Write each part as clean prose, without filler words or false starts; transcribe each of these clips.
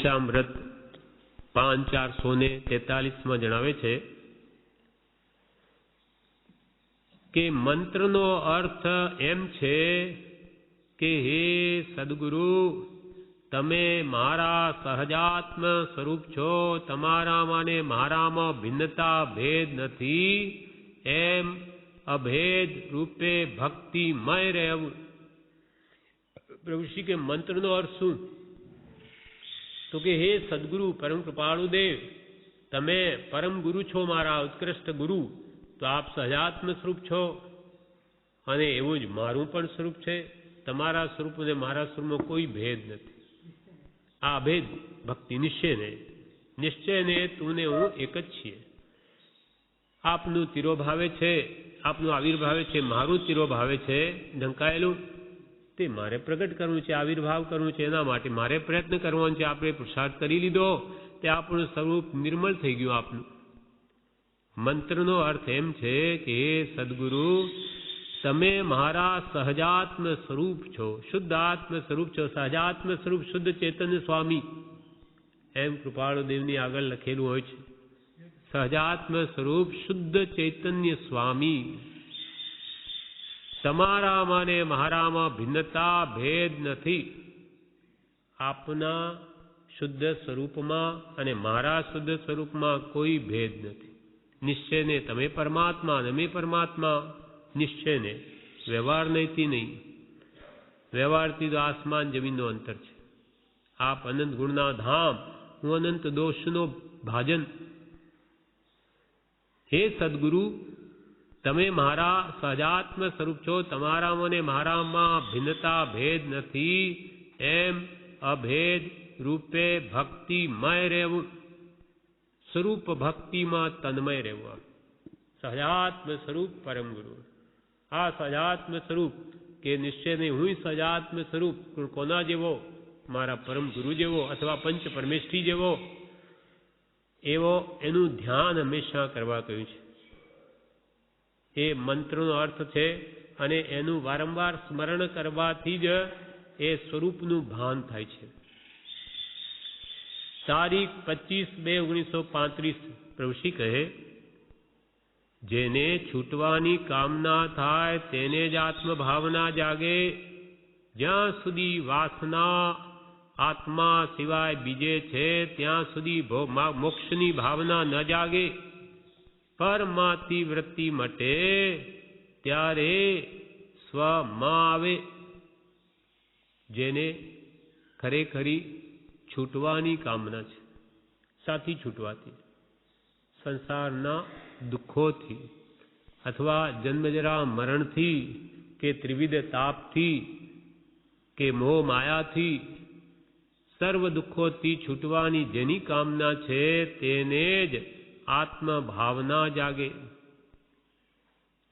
જ્યોતિષામૃત 5/443 જણાવે છે કે મંત્રનો અર્થ એમ છે કે હે સદગુરુ, તમે મારા સહજાત્મ સ્વરૂપ છો, તમારામાં ને મારામાં ભિન્નતા ભેદ નથી, એમ અભેદ રૂપે ભક્તિમય રહેવું. પ્રભુશ્રી કે મંત્રનો અર્થ શું? તો કે હે સદગુરુ, પરમ કૃપાળુ દેવ, તમે પરમ ગુરુ છો, મારા ઉત્કૃષ્ટ ગુરુ, તો આપ સહજાત્મ સ્વરૂપ છો અને એવું જ મારું પણ સ્વરૂપ છે. તમારા સ્વરૂપ અને મારા સ્વરૂપમાં કોઈ ભેદ નથી. આ અભેદ ભક્તિ નિશ્ચયને તું ને હું એક જ છીએ. આપનું તિરોભાવે છે, આપનું આવિર્ભાવે છે, મારું તિરોભાવે છે ઢંકાયેલું, તે મારે પ્રગટ કરવું છે, આવિર્ભાવ કરવું છે. એના માટે મારે પ્રયત્ન કરવાનો છે. આપણે પુરુષાર્થ કરી લીધો, તે આપણું સ્વરૂપ નિર્મળ થઈ ગયું આપનું. મંત્રનો અર્થ એમ છે કે સદગુરુ, તમે મારા સહજાત્મ સ્વરૂપ છો, શુદ્ધ આત્મ સ્વરૂપ છો. સહજાત્મ સ્વરૂપ શુદ્ધ ચૈતન્ય સ્વામી, એમ કૃપાળુ દેવની આગળ લખેલું હોય છે. સહજાત્મ સ્વરૂપ શુદ્ધ ચૈતન્ય સ્વામી, તમારામાં ને મારામાં ભિન્નતા ભેદ નથી. આપના શુદ્ધ સ્વરૂપમાં અને મારા શુદ્ધ સ્વરૂપમાં કોઈ ભેદ નથી. નિશ્ચયને તમે પરમાત્મા અને અમે પરમાત્મા. નિશ્ચયને, વ્યવહાર નહીં. વ્યવહારથી તો આસમાન જમીનનો અંતર છે. આપ અનંત ગુણના ધામ, હું અનંત દોષનો ભાજન. હે સદગુરુ, તમે મારા સહજાત્મ સ્વરૂપ છો, તમારામાં ને મારામાં ભિન્નતા ભેદ નથી, એમ અભેદ રૂપે ભક્તિમય રહેવું. સ્વરૂપ ભક્તિમાં તન્મય રહેવું. સહજાત્મ સ્વરૂપ પરમ ગુરુ. આ સહજાત્મ સ્વરૂપ કે નિશ્ચય નહીં, હું સહજાત્મ સ્વરૂપ કોના જેવો? મારા પરમ ગુરુ જેવો અથવા પંચ પરમેષ્ઠી જેવો. એવો એનું ધ્યાન હંમેશા કરવા કહ્યું છે. એ મંત્રનો અર્થ છે અને એનું વારંવાર સ્મરણ કરવાથી જ એ સ્વરૂપનું ભાન થાય છે. તારીખ 25/2/1935 પ્રભુશ્રી કહે, જેને છૂટવાની કામના થાય તેને જ આત્મભાવના જાગે. જ્યાં સુધી વાસના આત્મા સિવાય બીજે છે ત્યાં સુધી મોક્ષની ભાવના ન જાગે. પરમાથી વૃત્તિ મટે ત્યારે સ્વમાં આવે. જેને ખરેખરી છૂટવાની કામના છે, સાથી છૂટવાથી, સંસારના દુઃખોથી અથવા જન્મજરા મરણથી કે ત્રિવિધ તાપથી કે મોહ માયાથી, સર્વ દુઃખોથી છૂટવાની જેની કામના છે તેને જ આત્મભાવના જાગે.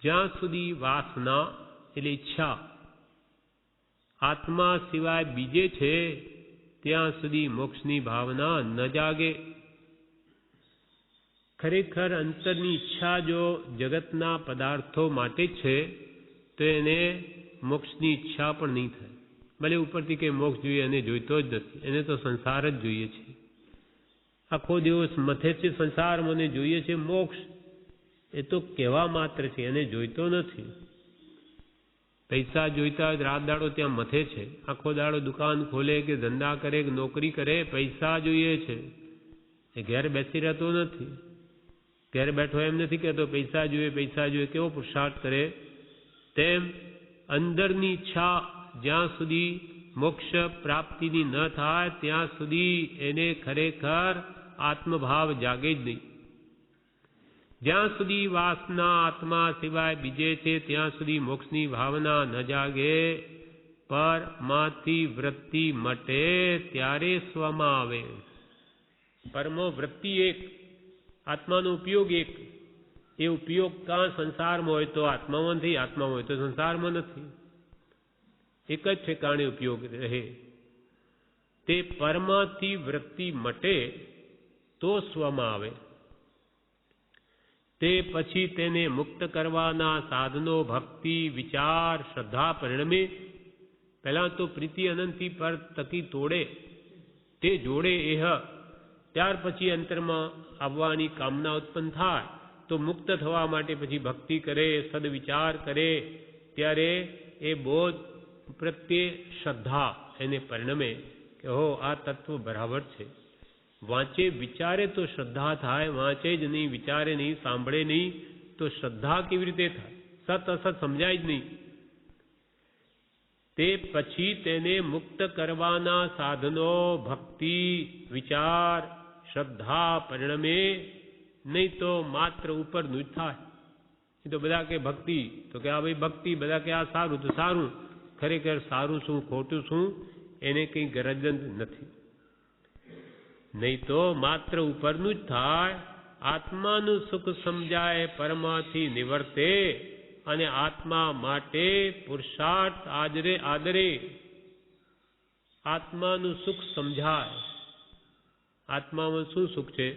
જ્યાં સુધી વાસના એટલે ઈચ્છા આત્મા સિવાય બીજે છે ત્યાં સુધી મોક્ષની ભાવના ન જાગે. ખરેખર અંતરની ઈચ્છા જો જગતના પદાર્થો માટે છે તો એને મોક્ષની ઈચ્છા પણ નહીં થાય. ભલે ઉપરથી કે મોક્ષ જોઈએ, એને જોઈતો જ નથી, એને તો સંસાર જ જોઈએ છે. આખો દિવસ મથે છે સંસાર, મને જોઈએ છે મોક્ષ, એ તો કહેવા માત્ર છે, એને જોઈતો નથી. પૈસા જોઈતા હોય રાત દાડો ત્યાં મથે છે, આખો દાડો દુકાન ખોલે કે ધંધા કરે કે નોકરી કરે, પૈસા જોઈએ છે. એ ઘેર બેસી રહેતો નથી. ઘેર બેઠો એમ નથી કહેતો પૈસા જોઈએ, કેવો પુરુષાર્થ કરે. તેમ અંદરની ઈચ્છા જ્યાં સુધી મોક્ષ પ્રાપ્તિની ન થાય ત્યાં સુધી એને ખરેખર આત્મભાવ જાગે જ નહીં. જ્યાં સુધી વાસના આત્મા સિવાય બીજે છે ત્યાં સુધી મોક્ષની ભાવના ન જાગે. પર માંથી વૃત્તિ મટે ત્યારે સ્વમાં આવે. પરમો વૃત્તિ એક, આત્માનો ઉપયોગ એક. એ ઉપયોગ કાં સંસારમાં હોય તો આત્મામાં નથી, આત્મામાં હોય તો સંસારમાં નથી. એક જ ઠેકાણે ઉપયોગ રહે. તે પરમાથી વૃત્તિ મટે તો સ્વમાં આવે. તે પછી તેને મુક્ત કરવાના સાધનો ભક્તિ, વિચાર, શ્રદ્ધા પરિણમે. પહેલા તો પ્રીતિ અનંતથી પર તકી તોડે, તે જોડે એહ ત્યાર પછી અંતરમાં આવવાની કામના ઉત્પન્ન થાય તો મુક્ત થવા માટે પછી ભક્તિ કરે, સદવિચાર કરે, ત્યારે એ બોધ પ્રત્યે શ્રદ્ધા એને પરિણમે કે હો આ તત્વ બરાબર છે. વાંચે વિચારે તો શ્રદ્ધા થાય, વાંચે જ નહીં, વિચારે નહીં, સાંભળે નહીં તો શ્રદ્ધા કેવી રીતે થાય? સત અસત સમજાય જ નહીં. તે પછી તેને મુક્ત કરવાના સાધનો ભક્તિ, વિચાર, શ્રદ્ધા પરિણમે, નહીં તો માત્ર ઉપરનું જ થાય. એ તો બધા કે ભક્તિ, તો કે આ ભાઈ ભક્તિ, બધા કે આ સારું તો સારું, ખરેખર સારું શું ખોટું શું એને કંઈ ગરજ જ નથી. નહીં તો માત્ર ઉપરનું જ થાય. આત્માનું સુખ સમજાય, પરમાથી નિવર્તે, અને આત્મા માટે પુરુષાર્થ આદરે. આત્માનું સુખ સમજાય. આત્મામાં શું સુખ છે?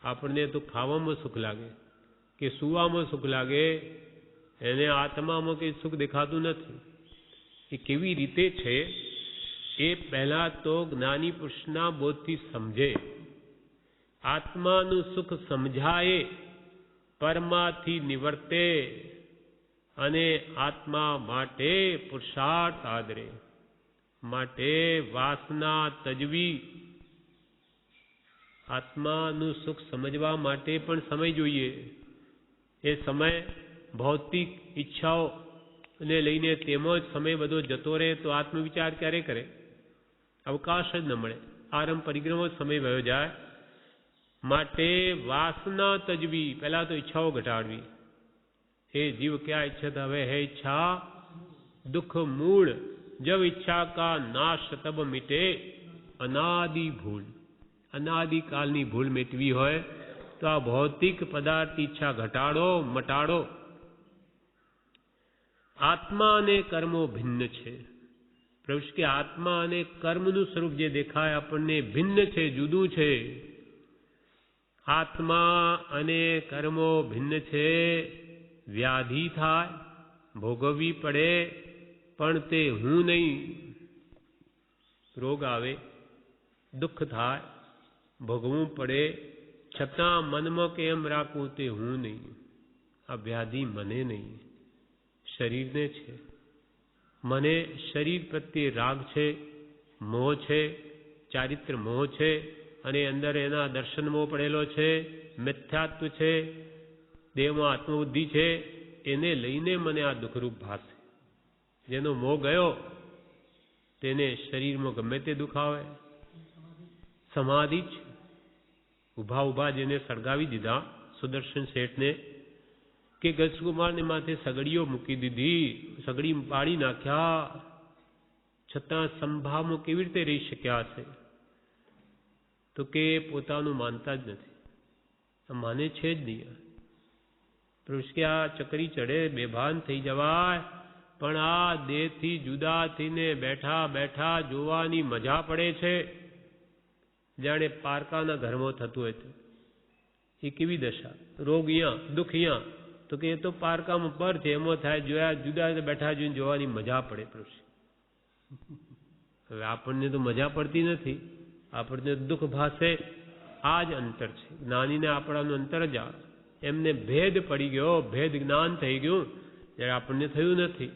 આપણને તો ખાવામાં સુખ લાગે કે સૂવામાં સુખ લાગે, એને આત્મામાં કંઈ સુખ દેખાતું નથી. એ કેવી રીતે છે એ પહેલા તો જ્ઞાની પુરુષના બોધથી સમજે. આત્માનું સુખ સમજાય, પરમાથી નિવર્તે, અને આત્મા માટે પુરુષાર્થ આદરે, માટે વાસના તજવી. આત્માનું સુખ સમજવા માટે પણ સમય જોઈએ. એ સમય ભૌતિક ઈચ્છાઓને લઈને તેમાં જ સમય બધો જતો રહે તો આત્મવિચાર ક્યારે કરે? અવકાશ જ ન મળે. આરંભ પરિક્રમો જ સમય વયો જાય. માટે વાસના તજવી, પહેલા તો ઈચ્છાઓ ઘટાડવી. हे जीव क्या इच्छत हवे है इच्छा दुख मूल, जब इच्छा का नाश तब मिटे अनादि भूल. अनादि कालनी भूल मिटवी होय तो आ भौतिक पदार्थ ઈચ્છા ઘટાડો, મટાડો. આત્મા અને કર્મો ભિન્ન છે. પ્રભુ કે આત્મા અને કર્મનું સ્વરૂપ જે દેખાય આપણને ભિન્ન છે, જુદું છે. આત્મા અને કર્મો ભિન્ન છે. વ્યાધિ થાય, ભોગવવી પડે, પણ તે હું નહીં. રોગ આવે, દુઃખ થાય, ભોગવવું પડે, છતાં મનમાં કેમ રાખવું તે હું નહીં. આ વ્યાધિ મને નહીં, શરીરને છે. મને શરીર પ્રત્યે રાગ છે, મોહ છે, ચારિત્ર મોહ છે, અને અંદર એના દર્શન મોહ પડેલો છે, મિથ્યાત્વ છે, દેહમાં આત્મબુદ્ધિ છે. એને લઈને મને આ દુઃખરૂપ ભાસે. જેનો મોહ ગયો તેને શરીરમાં ગમે તે દુઃખ આવે. સમાધિ જ ઊભા જેને સળગાવી દીધા સુદર્શન શેઠને, કે ગજકુમારને માથે સગડીઓ મૂકી દીધી, સગડી પાડી નાખ્યા, છતાં સંભાવમાં કેવી રીતે રહી શક્યા હશે? તો કે પોતાનું માનતા જ નથી. માને છે જ નહીં. પુરુષ કે આ ચકરી ચડે બેભાન થઈ જવાય, પણ આ દેહથી જુદા થઈને બેઠા બેઠા જોવાની મજા પડે છે, જાણે પારકાના ઘરમાં થતું હોય તો. એ કેવી દશા? રોગ અહીંયા, દુઃખ અહીંયા, તો કે એ તો પારકામાં પર છે, એમાં થાય. જોયા જુદા બેઠા જોઈને જોવાની મજા પડે. પુરુષ હવે આપણને તો મજા પડતી નથી, આપણને દુઃખ ભાસે. આ જ અંતર છે. જ્ઞાનીને આપણાનું અંતર જ આ. એમને ભેદ પડી ગયો, ભેદ જ્ઞાન થઈ ગયું, જ્યારે આપણને થયું નથી.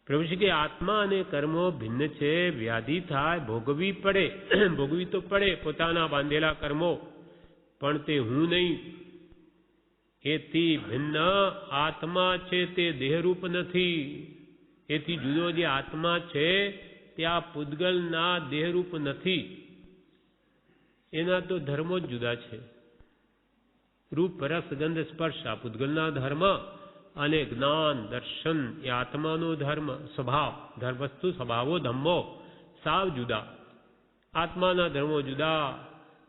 પ્રભુ કે આત્મા અને કર્મો ભિન્ન છે. વ્યાધિ થાય, ભોગવવી પડે, ભોગવી તો પડે પોતાના બાંધેલા કર્મો, પણ તે હું નહીં. એથી ભિન્ન આત્મા છે તે દેહરૂપ નથી. એથી જુદો જે આત્મા છે તે આ પૂતગલના દેહરૂપ નથી. એના તો ધર્મો જ જુદા છે. રૂપ, રસ, ગંધ, સ્પર્શ આ પૂતગલના ધર્મ, અને જ્ઞાન, દર્શન એ આત્માનો ધર્મ, સ્વભાવ, વસ્તુ સ્વભાવો ધમ્મો સાવ જુદા. આત્માના ધર્મો જુદા,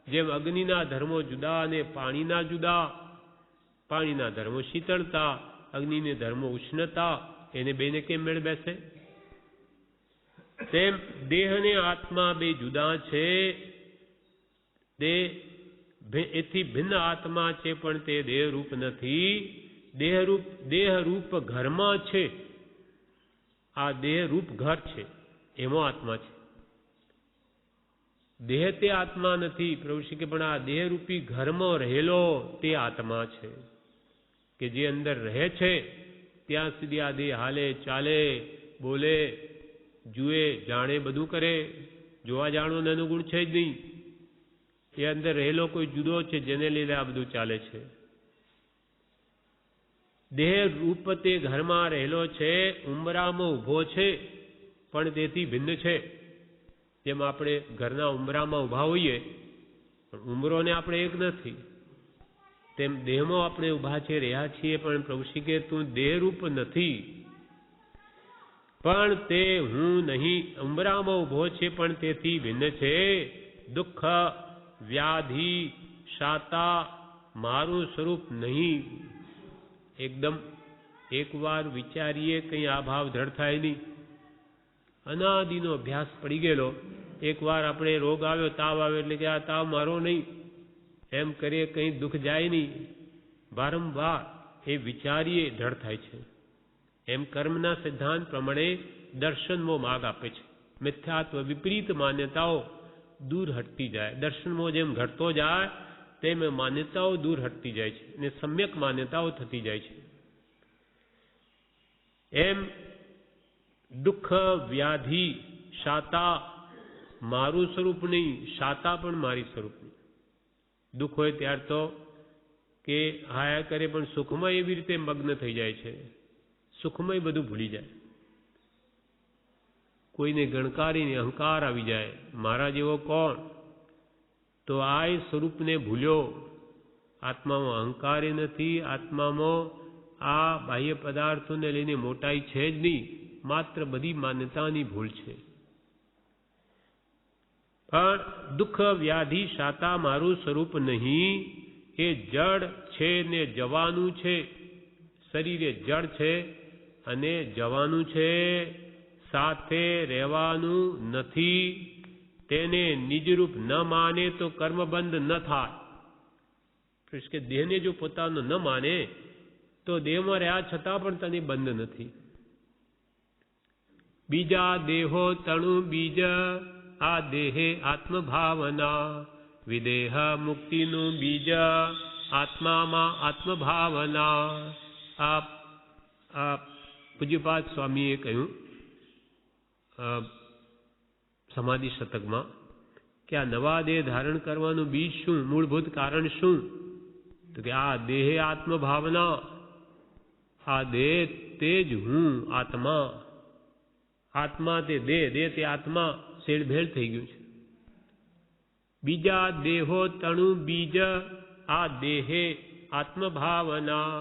જેમ અગ્નિના ધર્મો જુદા અને પાણીના જુદા. પાણીના ધર્મો શીતળતા, અગ્નિને ધર્મો ઉષ્ણતા. એને બેને કેમ મેળ બેસે? તેમ દેહ અને આત્મા બે જુદા છે. એથી ભિન્ન આત્મા છે, પણ તે દેહરૂપ નથી. દેહરૂપ ઘરમાં છે. આ દેહરૂપ ઘર છે, એમાં આત્મા છે. દેહ તે આત્મા નથી. પ્રભુ શ્રી કે પણ આ દેહરૂપી ઘરમાં રહેલો તે આત્મા છે, કે જે અંદર રહે છે ત્યાં સુધી આ દેહ હાલે ચાલે બોલે જુએ જાણે બધું કરે. જોવા જાણવું એનો ગુણ છે જ નહીં. એ અંદર રહેલો કોઈ જુદો છે જેને લીધે આ બધું ચાલે છે. દેહ રૂપ તે ઘરમાં રહેલો છે, ઉંબરામાં ઊભો છે પણ તેથી ભિન્ન છે. જેમ આપણે ઘરના ઉંબરામાં ઊભા હોઈએ પણ ઉંબરોને આપણે એક નથી, તેમ દેહમાં આપણે ઊભા છે રહ્યા છીએ પણ પ્રભુ શ્રી કે તું દેહરૂપ નથી, પણ તે હું નહીં. ઉંબરામાં ઊભો છે પણ તેથી ભિન્ન છે. દુઃખ વ્યાધિ શાતા મારું સ્વરૂપ નહીં. એકદમ એકવાર વિચારીએ કંઈ આ ભાવ દ્રઢ થાય નહીં. અનાદિનો અભ્યાસ પડી ગયેલો, એકવાર આપણે રોગ આવ્યો તાવ આવ્યો એટલે કે આ તાવ મારો નહીં એમ કરીએ કંઈ દુઃખ જાય નહીં. વારંવાર એ વિચારીએ દ્રઢ થાય છે. એમ કર્મના સિદ્ધાંત પ્રમાણે દર્શનમો માર્ગ આપે છે. મિથ્યાત્વ વિપરીત માન્યતાઓ દૂર હટતી જાય. દર્શનમો જેમ ઘટતો જાય તેમ માન્યતાઓ દૂર હટતી જાય છે અને સમ્યક માન્યતાઓ થતી જાય છે. એમ દુઃખ વ્યાધિ શાતા મારું સ્વરૂપ નહીં, શાતા પણ મારી સ્વરૂપ નહીં. દુઃખ હોય ત્યાર તો કે હાયા કરે પણ સુખમાં એવી રીતે મગ્ન થઈ જાય છે, સુખમય બધું ભૂલી જાય. કોઈને ગણકારીને અહંકાર આવી જાય, મારા જેવો કોણ, તો આ સ્વરૂપને ભૂલ્યો. આત્મામાં અહંકાર નથી, આત્મામાં આ બાહ્ય પદાર્થોને લઈને મોટાઈ છે જ નહીં, માત્ર બધી માન્યતાની ભૂલ છે. પણ દુઃખ વ્યાધિ શાતા મારું સ્વરૂપ નહીં. એ જડ છે ને જવાનું છે. શરીર એ જડ છે અને જવાનું છે, સાથે રહેવાનું નથી. તેને નિજરૂપ ન માને તો કર્મબંધ ન થાય. કે દેહને જો પોતાનો ન માને તો દેહમાં રહ્યા છતાં પણ તને બંધ નથી. બીજા દેહો તણુ બીજ આ દેહે આત્મભાવના. વિદેહ મુક્તિનું બીજ આત્મામાં આત્મભાવના. આ પૂજ્યપાદ સ્વામીએ કહ્યું સમાધિ શતકમાં કે આ નવા દેહ ધારણ કરવાનું બીજ શું, મૂળભૂત કારણ શું? તો કે આ દેહે આત્મભાવના. આ દેહ તે જ હું આત્મા. આત્મા તે દેહ, દેહ તે આત્મા શેડભેળ થઈ ગયું છે. બીજા દેહો તણુ બીજ આ દેહે આત્મભાવના.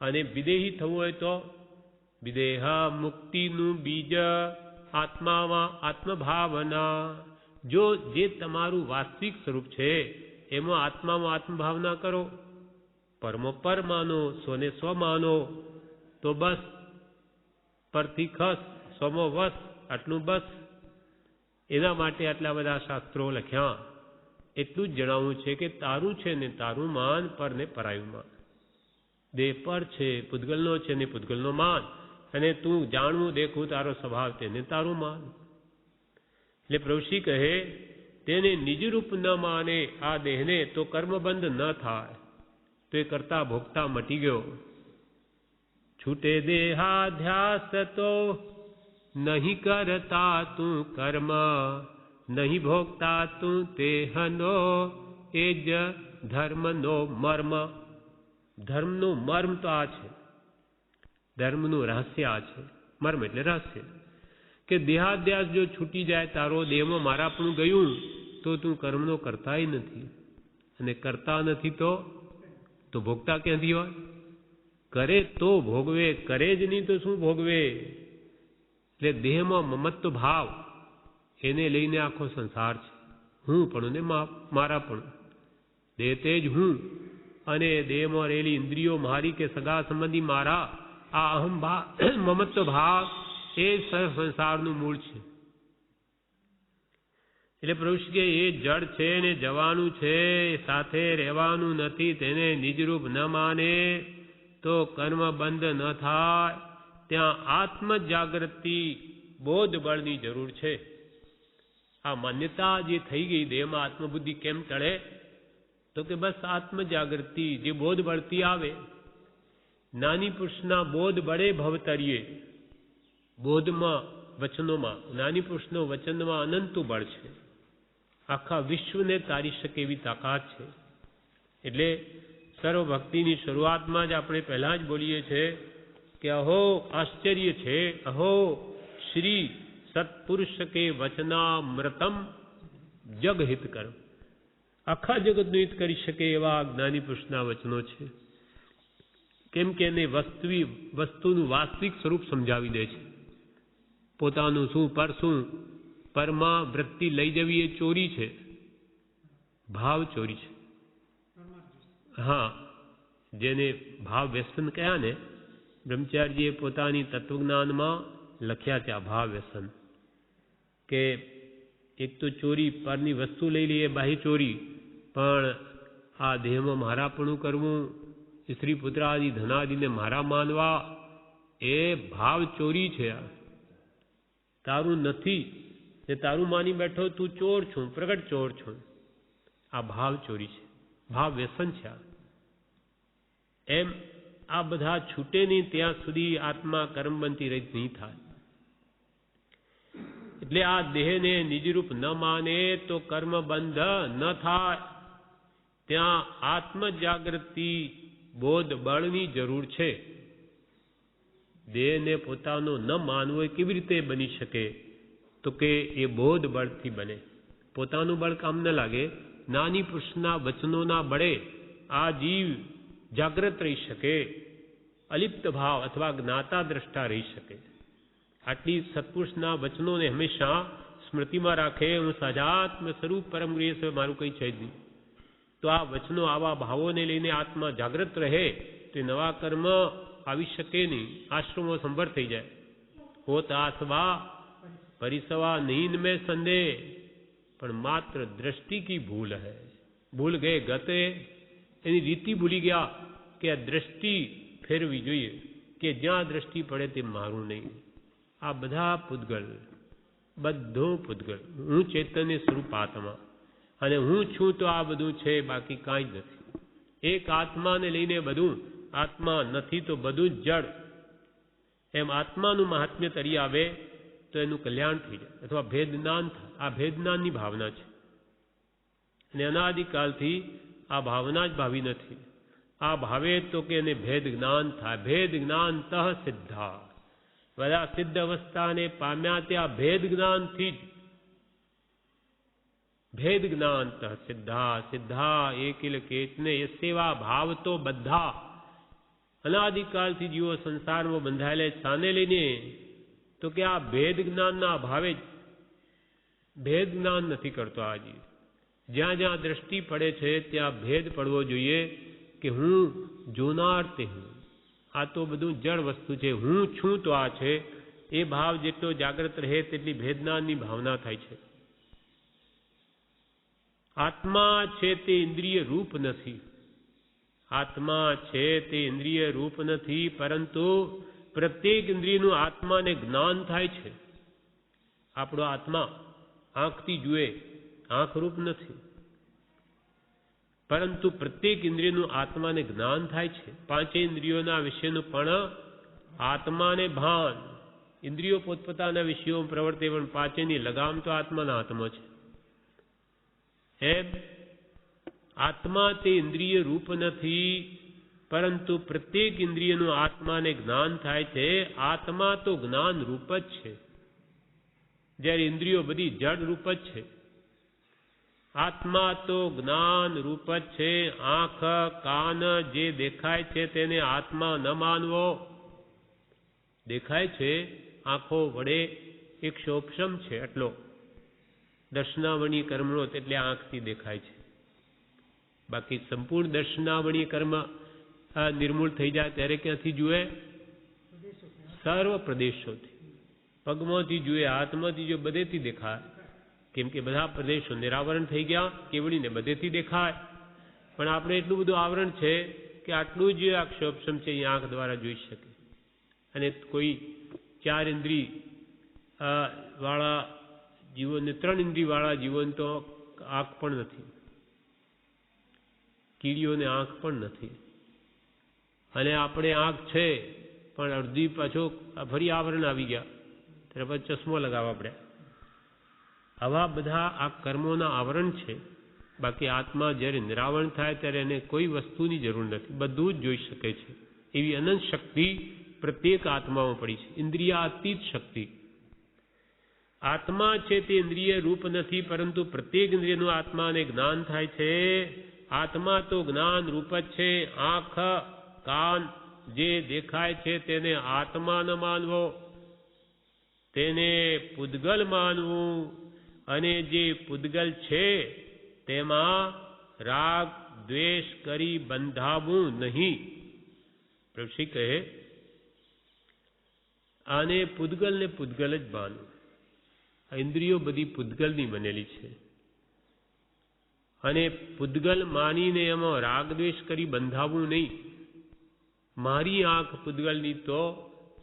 અને વિદેહી થવું હોય તો વિદેહ મુક્તિનું બીજ આત્મામાં આત્મભાવના. જો જે તમારું વાસ્તવિક સ્વરૂપ છે એમાં આત્મામાં આત્મભાવના કરો, પરમો પર માનો, સ્વને સ્વ માનો, તો બસ પરથી ખસ સ્વમો વસ, આટલું બસ. એના માટે આટલા બધા શાસ્ત્રો લખ્યા. એટલું જ જણાવવું છે કે તારું છે ને તારું માન, પર ને પરાયું માન. દેહ પર છે, પૂતગલનો છે ને પૂતગલનો માન, અને તું જાણવું દેખવું તારો સ્વભાવ તેને તારું માન. એટલે પ્રભુશ્રી કહે તેને નિજરૂપ ન માને આ દેહને તો કર્મબંધ ન થાય. તો એ કરતા ભોગતા મટી ગયો. છૂટે દેહાધ્યાસ તો નહીં કરતા તું કર્મ, નહીં ભોગતા તું તેહનો એ જ ધર્મનો મર્મ. ધર્મનું મર્મ તો આ છે, ધર્મનું રહસ્ય આ છે. મર્મ એટલે રહસ્ય. કે દેહાધ્યાસ જો છૂટી જાય, તારો દેહમાં મારાપણું ગયું, તો તું કર્મનો કરતાય નથી. અને કરતા નથી તો ભોગતા ક્યાંથી હોય? કરે તો ભોગવે, કરે જ નહીં તો શું ભોગવે? એટલે દેહમાં મમત્વ ભાવ, એને લઈને આખો સંસાર છે. હું પણ ને મારા પણ. દેહ તે જ હું, અને દેહમાં રહેલી ઇન્દ્રિયો મારી કે સગા સંબંધી મારા, આ અહમ ભાવ મમત્વ ભાવ એ સંસારનું મૂળ છે. એટલે પ્રભુ કે એ જડ છે ને જવાનું છે, સાથે રહેવાનું નથી. તેને નિજરૂપ ન માને તો કર્મ બંધ ન થાય. ત્યાં આત્મ જાગૃતિ બોધ બળની જરૂર છે. આ માન્યતા જે થઈ ગઈ દેહમાં આત્મબુદ્ધિ કેમ ટળે? તો કે બસ આત્મ જાગૃતિ જે બોધ બળતી આવે, જ્ઞાની પુરુષના બોધ બળે ભવતરીએ, બોધમાં વચનોમાં જ્ઞાની પુરુષનો વચનમાં અનંતું બળ છે, આખા વિશ્વને તારી શકે એવી તાકાત છે. એટલે સર્વ ભક્તિની શરૂઆતમાં જ આપણે પહેલા જ બોલીએ છીએ કે અહો આશ્ચર્ય છે, અહો શ્રી સત્પુરુષ કે વચનામૃતમ જગહિત કર. આખા જગતનું હિત કરી શકે એવા જ્ઞાની પુરુષના વચનો છે. કેમ કે એને વસ્તુનું વાસ્તવિક સ્વરૂપ સમજાવી દે છે. પોતાનું શું પર શું, પરમાં વૃત્તિ લઈ જવી એ ચોરી છે, ભાવ ચોરી છે. હા, જેને ભાવ વ્યસન કહ્યા ને, બ્રહ્મચારીજીએ પોતાની તત્વજ્ઞાનમાં લખ્યા છે આ ભાવ વ્યસન, કે એક તો ચોરી પરની વસ્તુ લઈ લઈએ, બાહ્ય ચોરી, પણ આ દેહમાં મારાપણું કરવું, સ્ત્રી પુત્ર આદિ ધનાદિને મારા માનવા, એ ભાવ ચોરી છે. તારું નથી ને તારું માની બેઠો, તું ચોર છું, પ્રગટ ચોર છું. આ ભાવ ચોરી છે, ભાવ વ્યસન છે. એમ આ બધા છૂટે નહીં ત્યાં સુધી આત્મા કર્મબંધી રહિત નહીં થાય. એટલે આ દેહને નિજરૂપ ન માને તો કર્મબંધ ન થાય. ત્યાં આત્મ જાગૃતિ બોધ બળની જરૂર છે. દેહને પોતાનો ન માનવો એ કેવી રીતે બની શકે? તો કે એ બોધ બળથી બને. પોતાનું બળ કામ ન લાગે, જ્ઞાની પુરુષના વચનોના બળે આ જીવ જાગ્રત રહી શકે, અલિપ્ત ભાવ અથવા જ્ઞાતા દ્રષ્ટા રહી શકે. આટલી સત્પુરુષના વચનોને હંમેશા સ્મૃતિમાં રાખે, હું સજાત્મ સ્વરૂપ પરમ ગૃહ મારું કંઈ છે જ નહીં. તો આ વચનો આવા ભાવોને લઈને આત્મા જાગ્રત રહે તો નવા કર્મ આવી શકે નહીં. આશ્રમો સંભર થઈ જાય. હોત આસવા પરિસવા નીંદ મેં સંદેહ, પણ માત્ર દ્રષ્ટિ કી ભૂલ હૈ. ભૂલ ગયે ગતે, એની રીતિ ભૂલી ગયા કે આ દ્રષ્ટિ ફેરવી જોઈએ, કે જ્યાં દ્રષ્ટિ પડે તે મારું નહીં. આ બધા પૂતગલ, બધો પૂતગલ. હું ચૈતન્ય સ્વરૂપ આત્મા, અને હું છું તો આ બધું છે, બાકી કાંઈ જ નથી. એક આત્માને લઈને બધું, આત્મા નથી તો બધું જ જડ. એમ આત્માનું મહાત્મ્ય તરી આવે તો એનું કલ્યાણ થઈ જાય, અથવા ભેદ જ્ઞાન થાય. આ ભેદ જ્ઞાનની ભાવના છે, અને અનાદિકાલથી આ ભાવના જ ભાવી નથી. આ ભાવે તો કે એને ભેદ જ્ઞાન થાય. ભેદ જ્ઞાન તઃ સિદ્ધા, બધા સિદ્ધ અવસ્થાને પામ્યા ત્યાં ભેદ જ્ઞાનથી જ. ભેદ જ્ઞાન તઃ સિદ્ધા, સિદ્ધા એકિલ કેતને એ સેવા ભાવ તો બધા. અનાદિકાલથી જીવો સંસારમાં બંધાયેલા સાને લઈને, તો કે આ ભેદ જ્ઞાનના અભાવે જ ભેદ જ્ઞાન નથી કરતો આ જીવ. જ્યાં જ્યાં દ્રષ્ટિ પડે છે ત્યાં ભેદ પડવો જોઈએ કે હું જોનાર તે હું. આ તો બધું જળ વસ્તુ છે, હું છું તો આ છે. એ ભાવ જેટલો જાગ્રત રહે તેટલી ભેદજ્ઞાનની ભાવના થાય છે. આત્મા છે તે ઇન્દ્રિય રૂપ નથી. આત્મા છે તે ઇન્દ્રિય રૂપ નથી, પરંતુ પ્રત્યેક ઇન્દ્રિયનું આત્માને જ્ઞાન થાય છે. આપણો આત્મા આંખથી જુએ, આંખ રૂપ નથી, પરંતુ પ્રત્યેક ઇન્દ્રિયનું આત્માને જ્ઞાન થાય છે. પાંચે ઇન્દ્રિયોના વિષયનું પણ આત્માને ભાન. ઇન્દ્રિયો પોતપોતાના વિષયો પ્રવર્તે, પણ પાંચેની લગામ તો આત્માના હાથમાં છે. એમ આત્મા તે ઇન્દ્રિય રૂપ નથી, પરંતુ પ્રત્યેક ઇન્દ્રિયનું આત્માને જ્ઞાન થાય છે. આત્મા તો જ્ઞાન રૂપ જ છે, જ્યારે ઇન્દ્રિયો બધી જડ રૂપ જ છે. આત્મા તો જ્ઞાન રૂપ જ છે. આંખ કાન જે દેખાય છે તેને આત્મા ન માનવો. દેખાય છે આંખો વડે એક શોપશમ છે, એટલો દર્શનાવણી કર્મનો, એટલે આંખથી દેખાય છે. બાકી સંપૂર્ણ દર્શનાવણી કર્મ નિર્મૂળ થઈ જાય ત્યારે ક્યાંથી જુએ? સર્વ પ્રદેશોથી. પગમાંથી જુએ, હાથમાંથી જુએ, બધેથી દેખાય. કેમ કે બધા પ્રદેશો નિરાવરણ થઈ ગયા, કેવડીને બધેથી દેખાય. પણ આપણે એટલું બધું આવરણ છે કે આટલું જ અક્ષોપશમ છે એ આંખ દ્વારા જોઈ શકે. અને કોઈ ચાર ઇન્દ્રિય વાળા જીવોને 3 ઇન્દ્રિયવાળા જીવોને તો આંખ પણ નથી, કીડીઓને આંખ પણ નથી, અને આપણે આંખ છે પણ અડધી પાછો ફરી આવરણ આવી ગયા, ત્યારે પછી ચશ્મો લગાવવા પડ્યા. આવા બધા આ કર્મોના આવરણ છે. બાકી આત્મા જ્યારે નિરાવરણ થાય ત્યારે એને કોઈ વસ્તુની જરૂર નથી, બધું જ જોઈ શકે છે. એવી અનંત શક્તિ પ્રત્યેક આત્મામાં પડી છે, ઇન્દ્રિયાતીત શક્તિ. આત્મા છે તે ઇન્દ્રિય રૂપ નથી, પરંતુ પ્રત્યેક ઇન્દ્રિયનું આત્માને જ્ઞાન થાય છે. આત્મા તો જ્ઞાન રૂપ જ છે. આંખ કાન જે દેખાય છે તેને આત્મા ન માનવો, તેને પૂદગલ માનવું, અને જે પૂદગલ છે તેમાં રાગ દ્વેષ કરી બંધાવવું નહીં. પ્રભુ કહે આને પૂદગલ ને પૂદગલ જ માનવું. આ ઇન્દ્રિયો બધી પૂદગલની બનેલી છે, અને પૂદગલ માનીને એમાં રાગ દ્વેષ કરી બંધાવવું નહીં. મારી આંખ પૂદગલની તો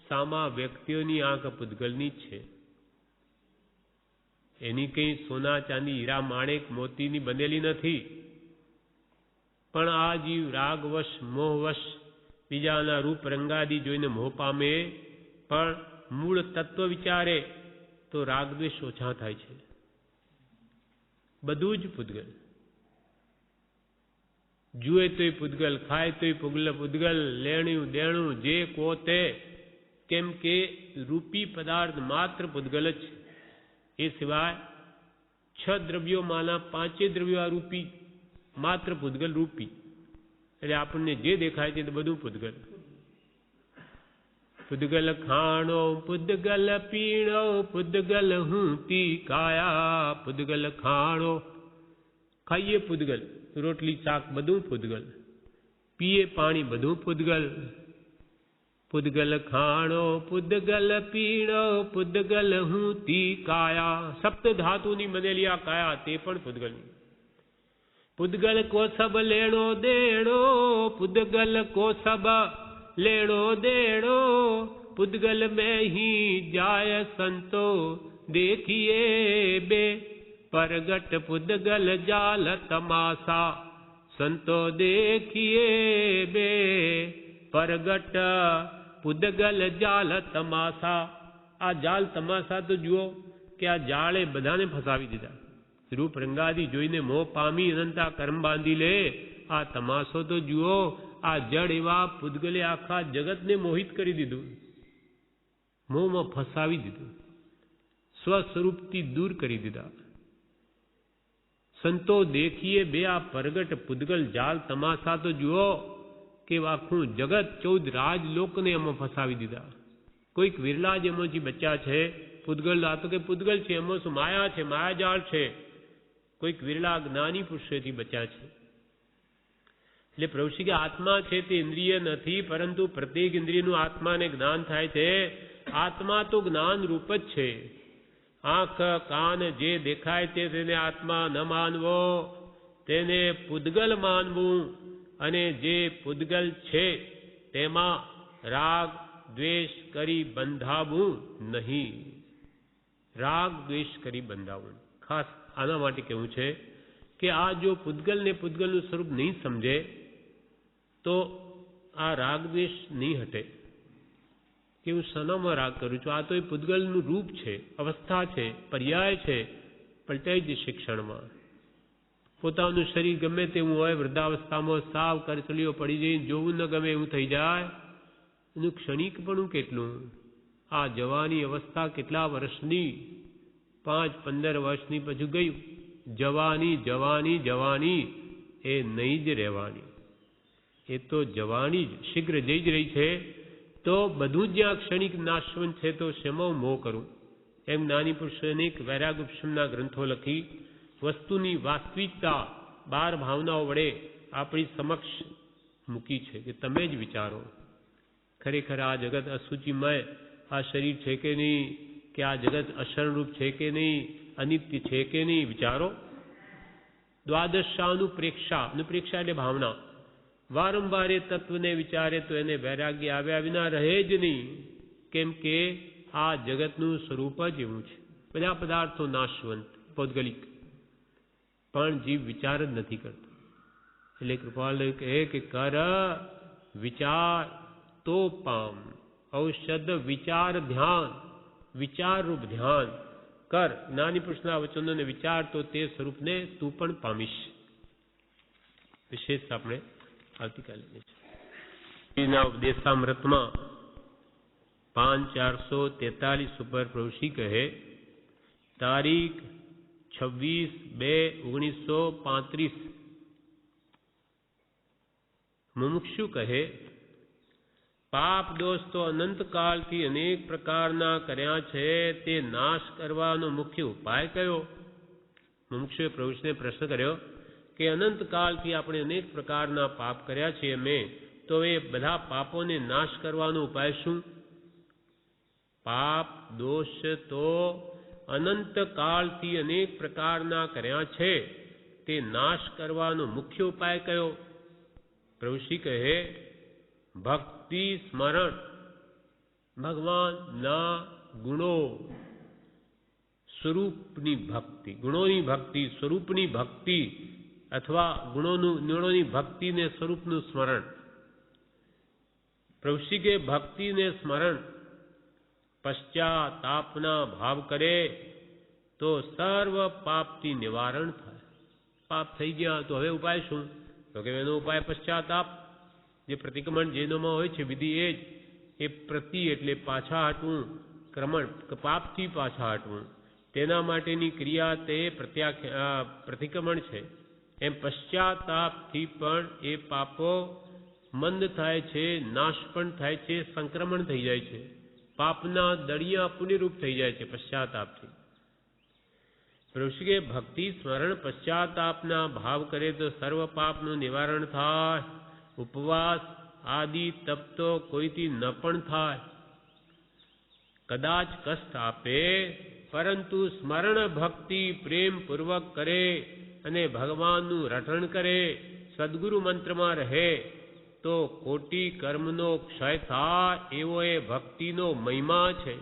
સામા વ્યક્તિઓની આંખ પૂદગલની જ છે. એની કંઈ સોના ચાંદી હીરા માણેક મોતીની બનેલી નથી. પણ આ જીવ રાગવશ મોહવશ બીજાના રૂપ રંગાદી જોઈને મોહ પામે, પણ મૂળ તત્વ વિચારે તો રાગદ્વેષ ઓછા થાય છે. બધું જ પૂદગલ. જુએ તોય પૂદગલ, ખાય તોય પૂદગલ, લેણું દેણું જે કો તે, કેમ કે રૂપી પદાર્થ માત્ર પૂદગલ જ છે. એ સિવાય 6 દ્રવ્યોમાંના 5 દ્રવ્યો આ રૂપી, માત્ર પૂદગલ રૂપી. એટલે આપણને જે દેખાય છે તે બધું પૂદગલ. પૂદગલ ખાણો પૂદગલ પીણો, પૂદગલ હું તી કાયા. પૂદગલ ખાણો, ખાઈએ પૂદગલ, રોટલી શાક બધું પૂદગલ, પીએ પાણી બધું પૂદગલ. પૂદગલ ખાણો પૂદગલ પીણો, પૂદગલ હું તી કાયા. સપ્ત ધાતુની બનેલી આ કાયા તે પણ પૂદગલની. પૂદગલ કો સબ લેણો દેણો, પૂદગલ કો સબ લેણો દેણો, પૂદગલ મેં હી જાય સંતો देखिए बे. परगट पूदगल जाल तमाशा, संतो देखिए बे. परगट પૂદગલ જાલ તમાશા. આ જાલ તમાશા તો જુઓ કે આ જાળે બધાને ફસાવી દીધા. રૂપ રંગાદી જોઈને મોહ પામી અનંતા કર્મ બાંધી લે. આ તમાશો તો જુઓ, આ જડ એવા પૂદગલે આખા જગતને મોહિત કરી દીધું, મોહમાં ફસાવી દીધું, સ્વસ્વરૂપથી દૂર કરી દીધા. સંતો દેખીએ બે. આ પરગટ પૂદગલ જાલ તમાશા તો જુઓ કે આખું જગત 14 રાજલોકને એમાં ફસાવી દીધા. કોઈક વિરલા જ એમાંથી બચ્યા છે. પૂદગલ આ તો કે પૂદગલ છે, એમાં શું માયા છે, માયાજાળ છે. કોઈક વિરલા જ્ઞાની પુરુષોથી બચ્યા છે. એટલે પ્રભુ કે આત્મા છે તે ઇન્દ્રિય નથી, પરંતુ પ્રત્યેક ઇન્દ્રિયનું આત્માને જ્ઞાન થાય છે. આત્મા તો જ્ઞાન રૂપ જ છે. આંખ કાન જે દેખાય છે તેને આત્મા ન માનવો, તેને પૂદગલ માનવું, અને જે પૂદગલ છે તેમાં રાગ દ્વેષ કરી બંધાવવું નહીં. રાગ દ્વેષ કરી બંધાવવું. ખાસ આના માટે કહેવું છે કે આ જો પૂદગલ ને પૂદગલનું સ્વરૂપ નહીં સમજે તો આ રાગ દ્વેષ નહીં હટે. કે હું સનામાં રાગ કરું છું, આ તો એ પૂદગલનું રૂપ છે, અવસ્થા છે, પર્યાય છે, પલટાઈ જ શિક્ષણમાં. પોતાનું શરીર ગમે તેવું હોય, વૃદ્ધાવસ્થામાં સાવ કરચલીઓ પડી જઈને જોવું ન ગમે એવું થઈ જાય. એનું ક્ષણિકપણું કેટલું. આ જવાની અવસ્થા કેટલા વર્ષની, 5-15 વર્ષની પછી ગયું. જવાની જવાની જવાની એ નહીં જ રહેવાની, એ તો જવાની જ શીઘ્ર જઈ જ રહી છે. તો બધું જ જ્યાં ક્ષણિક નાશવંત છે તો શેમાં મોહ કરું. એમ જ્ઞાની પુરુષોએ અનેક વૈરાગ્યોપશમના ગ્રંથો લખી વસ્તુની વાસ્તવિકતા 12 ભાવનાઓ વડે આપણી સમક્ષ મૂકી છે કે તમે જ વિચારો ખરેખર આ જગત અસુચિમય, આ શરીર છે કે નહીં, કે આ જગત અશરણરૂપ છે કે નહીં, અનિત્ય છે કે નહીં, વિચારો. દ્વાદશાનુપ્રેક્ષા, અનુપ્રેક્ષા એટલે ભાવના. વારંવાર એ તત્વને વિચારે તો એને વૈરાગ્ય આવ્યા વિના રહે જ નહીં. કેમ કે આ જગતનું સ્વરૂપ જ એવું છે. બધા પદાર્થો નાશવંત પૌદ્ગલિક, પણ જીવ વિચાર જ નથી કરતો. એટલે કૃપાલ કહે કે કર વિચાર તો પામ, ઔષધ વિચાર ધ્યાન, વિચાર રૂપ ધ્યાન કર. જ્ઞાની પુરુષના વચનોને વિચાર તો તે સ્વરૂપને તું પણ પામીશ. વિશેષ આપણે આવતીકાલે ઉપદેશામૃતમાં 5/443 ઉપર પ્રભુશ્રી કહે તારીખ 26/2/1935 મુમુક્ષુ કહે પાપ દોષ તો અનંતકાળથી અનેક પ્રકારના કર્યા છે, તે નાશ કરવાનો મુખ્ય ઉપાય કયો? મુમુક્ષુએ પ્રભુશ્રીને પ્રશ્ન કર્યો કે અનંતકાળથી આપણે અનેક પ્રકારના પાપ કર્યા છે અમે, તો એ બધા પાપોને નાશ કરવાનો ઉપાય શું? પાપ દોષ તો અનંતકાળથી અનેક પ્રકારના કર્યા છે, તે નાશ કરવાનો મુખ્ય ઉપાય કયો? પ્રભુશ્રી કહે ભક્તિ સ્મરણ, ભગવાનના ગુણો સ્વરૂપની ભક્તિ, ગુણોની ભક્તિ, સ્વરૂપની ભક્તિ અથવા ગુણોની ભક્તિ ને સ્વરૂપનું સ્મરણ. પ્રભુશ્રી કે ભક્તિને સ્મરણ પશ્ચાતાપના ભાવ કરે તો સર્વ પાપથી નિવારણ થાય. પાપ થઈ ગયા તો હવે ઉપાય શું? તો કે એનો ઉપાય પશ્ચાતાપ. જે પ્રતિક્રમણ જૈનોમાં હોય છે વિધિ એ જ, એ પ્રતિ એટલે પાછા હટવું, ક્રમણ પાપથી પાછા હટવું, તેના માટેની ક્રિયા તે પ્રતિક્રમણ છે. એમ પશ્ચાતાપથી પણ એ પાપો મંદ થાય છે, નાશ પણ થાય છે, સંક્રમણ થઈ જાય છે, પાપના દળિયા પુનિરૂપ થઈ જાય છે પશ્ચાતાપથી. પ્રભુશ્રી કે ભક્તિ સ્મરણ પશ્ચાતાપના ભાવ કરે તો સર્વ પાપનું નિવારણ થાય. ઉપવાસ આદિ તપ તો કોઈથી ન પણ થાય. કદાચ કષ્ટ આપે પરંતુ સ્મરણ ભક્તિ પ્રેમ પૂર્વક કરે અને ભગવાનનું રટણ કરે, સદગુરુ મંત્રમાં રહે તો કોટી કર્મનો ક્ષય થાય, એવો એ ભક્તિનો મહિમા છે.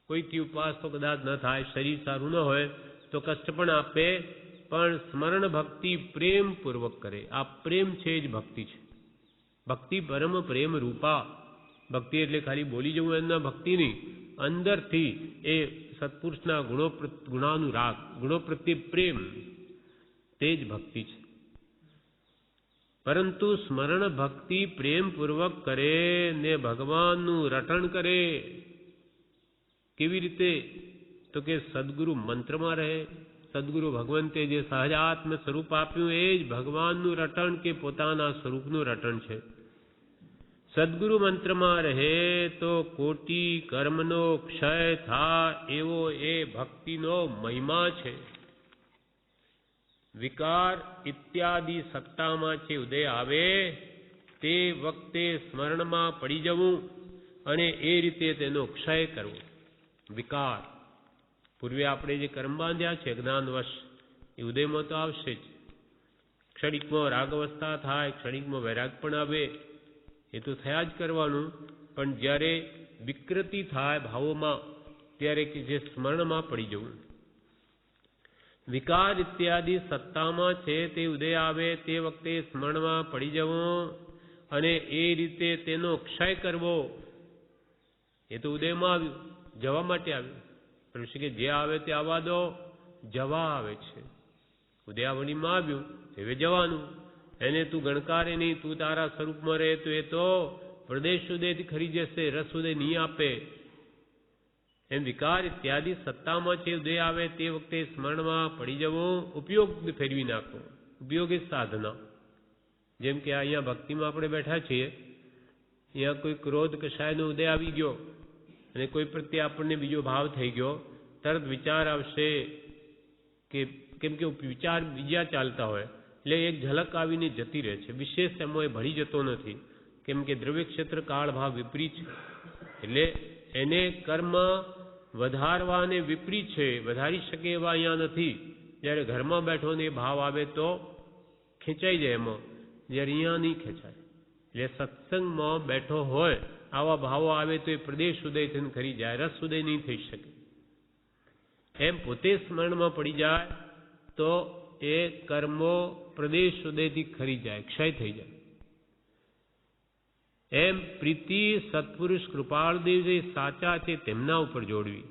કોઈથી ઉપવાસ તો કદાચ ન થાય, શરીર સારું ન હોય તો કષ્ટ પણ આપે, પણ સ્મરણ ભક્તિ પ્રેમ પૂર્વક કરે. આ પ્રેમ છે જ ભક્તિ છે. ભક્તિ પરમ પ્રેમ રૂપા. ભક્તિ એટલે ખાલી બોલી જવું એમના ભક્તિ નહીં, અંદરથી એ સત્પુરુષના ગુણાનુરાગ, ગુણો પ્રત્યે પ્રેમ, તે જ ભક્તિ છે. પરંતુ સ્મરણ ભક્તિ પ્રેમ પૂર્વક કરે ને ભગવાનનું રટણ કરે. કેવી રીતે? તો કે સદગુરુ મંત્રમાં રહે. સદગુરુ ભગવંતે જે સહજાત્મ સ્વરૂપ આપ્યું એ જ ભગવાનનું રટણ કે પોતાના સ્વરૂપનું રટણ છે. સદગુરુ મંત્રમાં રહે તો કોટી કર્મનો ક્ષય થાય, એવો એ ભક્તિનો મહિમા છે. વિકાર ઇત્યાદિ સત્તામાં છે ઉદય આવે તે વખતે સ્મરણમાં પડી જવું અને એ રીતે તેનો ક્ષય કરવો. વિકાર પૂર્વે આપણે જે કર્મ બાંધ્યા છે જ્ઞાનવશ, એ ઉદયમાં તો આવશે જ. ક્ષણિકમાં રાગવસ્થા થાય, ક્ષણિકમાં વૈરાગ પણ આવે, એ તો થયા જ કરવાનું. પણ જ્યારે વિકૃતિ થાય ભાવોમાં, ત્યારે કે જે સ્મરણમાં પડી જવું. વિકાર ઇત્યાદિ સત્તામાં છે તે ઉદય આવે તે વખતે સ્મરણમાં પડી જવું અને એ રીતે તેનો ક્ષય કરવો. એ તો ઉદયમાં આવ્યું, જવા માટે આવ્યું. પણ કે જે આવે તે આવવા દો, જવા આવે છે. ઉદયાવણીમાં આવ્યું, હવે જવાનું. એને તું ગણકારે નહીં, તું તારા સ્વરૂપમાં રહે તો એ તો પ્રદેશ ઉદયથી ખરી જશે, રસ ઉદય નહીં આપે. એમ વિકાર ઇત્યાદિ સત્તામાં છે ઉદય આવે તે વખતે સ્મરણમાં પડી જવું, ઉપયોગ ફેરવી નાખવો. ઉપયોગી સાધના. જેમ કે અહીંયા ભક્તિમાં આપણે બેઠા છીએ, અહીંયા કોઈ ક્રોધ કશાયનો ઉદય આવી ગયો અને કોઈ પ્રત્યે આપણને બીજો ભાવ થઈ ગયો, તરત વિચાર આવશે કે કેમ કે વિચાર બીજા ચાલતા હોય એટલે એક ઝલક આવીને જતી રહે છે. વિશેષ એમાં એ ભળી જતો નથી, કેમ કે દ્રવ્ય ક્ષેત્ર કાળ ભાવ વિપરીત છે. એટલે એને કર્મ વધારવાને વિપરીત છે, વધારી શકે એવા અહીંયા નથી. જ્યારે ઘરમાં બેઠો ને એ ભાવ આવે તો ખેંચાઈ જાય એમાં, જ્યારે અહીંયા નહીં ખેંચાય. એટલે સત્સંગમાં બેઠો હોય આવા ભાવો આવે તો એ પ્રદેશ ઉદય થઈને ખરી જાય, રસ ઉદય નહીં થઈ શકે. એમ પોતે સ્મરણમાં પડી જાય તો એ કર્મો પ્રદેશ ઉદયથી ખરી જાય, ક્ષય થઈ જાય. એમ પ્રીતિ સત્પુરુષ કૃપાળદેવ જે સાચા છે તેમના ઉપર જોડવી.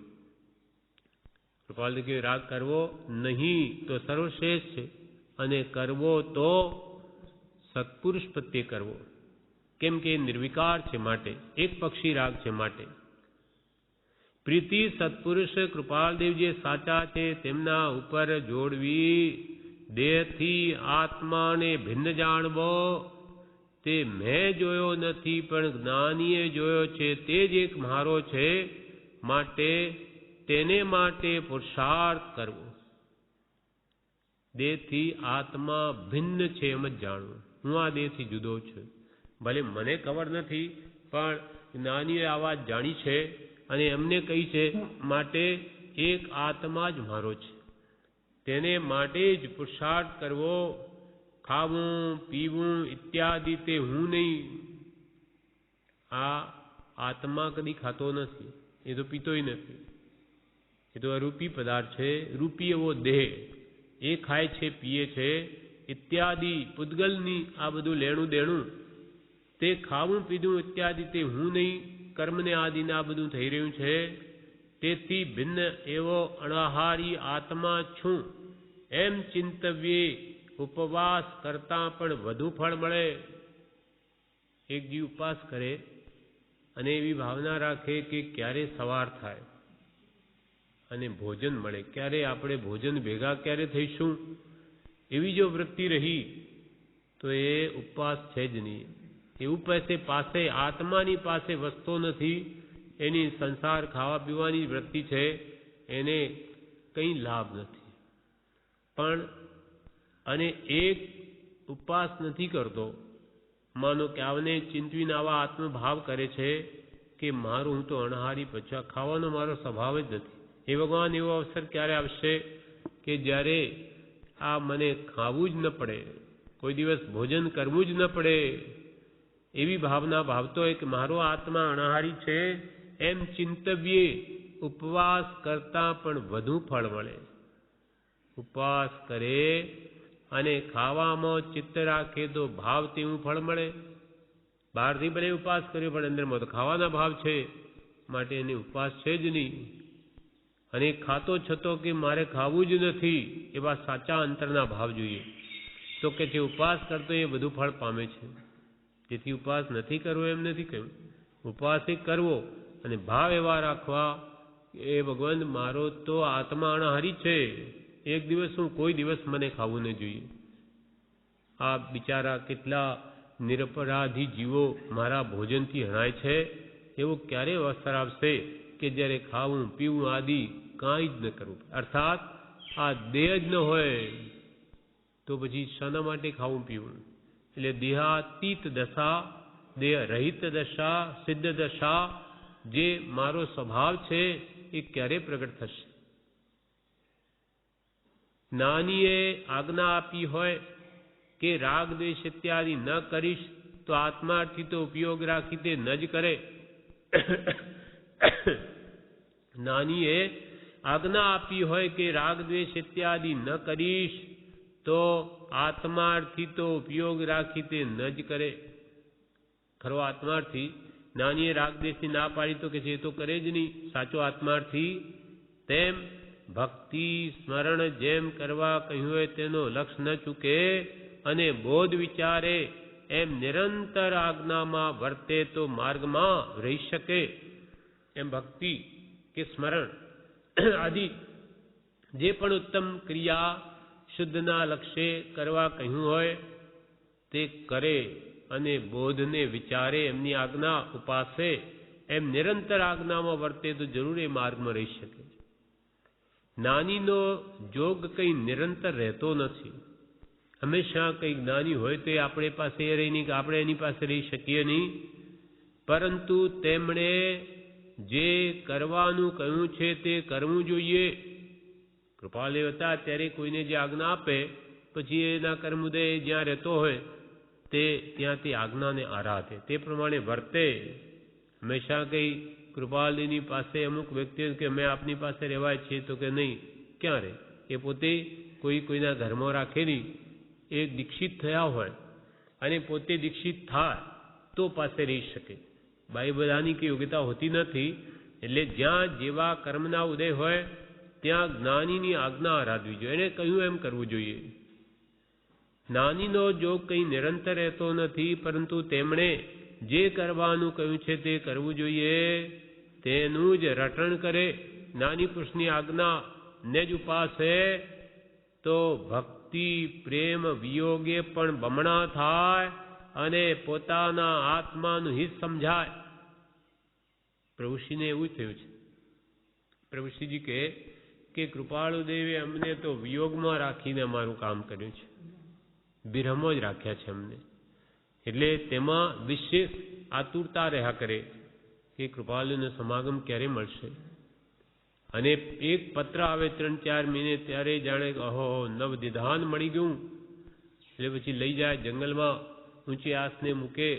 કૃપાળદેવ કે રાગ કરવો નહીં તો સર્વશ્રેષ્ઠ છે, અને કરવો તો સત્પુરુષ પ્રત્યે કરવો, કેમ કે નિર્વિકાર છે માટે, એક પક્ષી રાગ છે માટે. પ્રીતિ સત્પુરુષ કૃપાળદેવ જે સાચા છે તેમના ઉપર જોડવી. દેહથી આત્માને ભિન્ન જાણવો, તે મેં જોયો નથી પણ જ્ઞાનીએ જોયો છે, તે જ એક મારો છે, માટે તેને માટે પુરુષાર્થ કરવો. દેહથી આત્મા ભિન્ન છે એમ જ જાણવું. હું આ દેહથી જુદો છું, ભલે મને ખબર નથી પણ જ્ઞાનીએ આ વાત જાણી છે અને એમને કહી છે, માટે એક આત્મા જ મારો છે, તેને માટે જ પુરુષાર્થ કરવો. ખાવું પીવું ઇત્યાદિ તે હું નહીં. આ આત્મા કદી ખાતો નથી, એ તો પીતોય નથી, એ તો અરૂપી પદાર્થ છે. રૂપી એવો દેહ એ ખાય છે, પીએ છે, ઇત્યાદિ પૂતગલની આ બધું લેણું દેણું, તે ખાવું પીધું ઇત્યાદિ તે હું નહીં. કર્મને આદિને આ બધું થઈ રહ્યું છે, તેથી ભિન્ન એવો અનાહારી આત્મા છું એમ ચિંતવ્યે. ઉપવાસ કરતા પણ વધુ ફળ મળે. એક જીવ ઉપવાસ કરે અને એવી ભાવના રાખે કે ક્યારે સવાર થાય અને ભોજન મળે, ક્યારે આપણે ભોજન ભેગા ક્યારે થઈશું, એવી જો વૃત્તિ રહી તો એ ઉપવાસ છે જ નહીં. એવું પાસે આત્માની પાસે વસ્તુ નથી, એની સંસાર ખાવા પીવાની વૃત્તિ છે, એને કંઈ લાભ નથી. પણ અને એક ઉપવાસ નથી કરતો, માનો કે આવને ચિંતવીને આવા આત્મભાવ કરે છે કે મારું હું તો અણહારી પછા, ખાવાનો મારો સ્વભાવ જ નથી. એ ભગવાન એવો અવસર ક્યારે આવશે કે જ્યારે આ મને ખાવું જ ન પડે, કોઈ દિવસ ભોજન કરવું જ ન પડે, એવી ભાવના ભાવતો હોય કે મારો આત્મા અણહારી છે એમ ચિંતવ્યે. ઉપવાસ કરતા પણ વધુ ફળ મળે. ઉપવાસ કરે અને ખાવામાં ચિત્ત રાખે તો ભાવ તેવું ફળ મળે. બહારથી ભલે ઉપવાસ કર્યો પણ અંદરમાં તો ખાવાના ભાવ છે, માટે એને ઉપવાસ છે જ નહીં. અને ખાતો છતો કે મારે ખાવું જ નથી, એવા સાચા અંતરના ભાવ જોઈએ. તો કે જે ઉપવાસ કરતો એ બધું ફળ પામે છે. જેથી ઉપવાસ નથી કરવો એમ નથી કહ્યું. ઉપવાસ કરવો અને ભાવ એવા રાખવા એ ભગવાન મારો તો આત્મા અણહારી છે, એક દિવસ હું કોઈ દિવસ મને ખાવું ન જોઈએ. આ બિચારા કેટલા નિરપરાધી જીવો મારા ભોજનથી હણાય છે, એવો ક્યારે અવસર આવશે કે જ્યારે ખાવું પીવું આદિ કાંઈ જ ન કરવું. અર્થાત આ દેહ જ ન હોય તો પછી શાના માટે ખાવું પીવું? એટલે દેહાતીત દશા, દેહ રહિત દશા, સિદ્ધ દશા જે મારો સ્વભાવ છે એ ક્યારે પ્રગટ થશે? જ્ઞાનીએ આજ્ઞા આપી હોય કે રાગ દ્વેષ ઇત્યાદિ ન કરીશ તો આત્માર્થી તો ઉપયોગ રાખી તે ન જ કરે. જ્ઞાનીએ આજ્ઞા આપી હોય કે રાગ દ્વેષ ઇત્યાદિ ન કરીશ તો આત્માર્થી તો ઉપયોગ રાખી તે ન જ કરે. ખરો આત્માર્થી જ્ઞાનીએ રાગ દ્વેષની ના પાડી તો કે છે એ તો કરે જ નહીં. સાચો આત્માર્થી તેમ ભક્તિ સ્મરણ જેમ કરવા કહ્યું હોય તેનો લક્ષ્ય ન ચૂકે અને બોધ વિચારે એમ નિરંતર આજ્ઞામાં વર્તે તો માર્ગમાં રહી શકે. એમ ભક્તિ કે સ્મરણ આદિ જે પણ ઉત્તમ ક્રિયા શુદ્ધના લક્ષ્યે કરવા કહ્યું હોય તે કરે અને બોધને વિચારે, એમની આજ્ઞા ઉપાસે, એમ નિરંતર આજ્ઞામાં વર્તે તો જરૂર એ માર્ગમાં રહી શકે. જ્ઞાનીનો જોગ કંઈ નિરંતર રહેતો નથી. હંમેશા કંઈ જ્ઞાની હોય તો એ આપણી પાસે રહી નહીં કે આપણે એની પાસે રહી શકીએ નહીં. પરંતુ તેમણે જે કરવાનું કહ્યું છે તે કરવું જોઈએ. કૃપાલય હતા ત્યારે કોઈને જે આજ્ઞા આપે પછી એના કર્મોદય જ્યાં રહેતો હોય તે ત્યાં તે આજ્ઞાને આરાધે, તે પ્રમાણે વર્તે. હંમેશા કંઈ કૃપાલજીની પાસે અમુક વ્યક્તિઓ કે અમે આપની પાસે રહેવાય છીએ, તો કે નહીં, ક્યાં રહે? એ પોતે કોઈના ઘરમાં રાખે નહીં. એ દીક્ષિત થયા હોય અને પોતે દીક્ષિત થાય તો પાસે રહી શકે. બાઈ બધાની કઈ યોગ્યતા હોતી નથી. એટલે જ્યાં જેવા કર્મના ઉદય હોય ત્યાં જ્ઞાનીની આજ્ઞા આરાધવી જોઈએ. એને કહ્યું એમ કરવું જોઈએ. જ્ઞાનીનો જો કંઈ નિરંતર રહેતો નથી, પરંતુ તેમણે જે કરવાનું કહ્યું છે તે કરવું જોઈએ, તેનું જ રટણ કરે, જ્ઞાની પુરુષની આજ્ઞાને જ ઉપાસે, તો ભક્તિ પ્રેમ વિયોગે પણ બમણા થાય અને પોતાના આત્માનું હિત સમજાય. પ્રભુશ્રીને એવું થયું છે. પ્રભુશ્રીજી કહે કે કૃપાળુ દેવે અમને તો વિયોગમાં રાખીને અમારું કામ કર્યું છે, વિરહમાં જ રાખ્યા છે અમને. એટલે તેમાં વિશેષ આતુરતા રહ્યા કરે કે કૃપાલુનો સમાગમ ક્યારે મળશે. અને એક પત્ર આવે 3-4 મહિને ત્યારે જાણે અહો નવ નિધાન મળી ગયું. એટલે પછી લઈ જાય જંગલમાં, ઊંચી આસને મૂકે,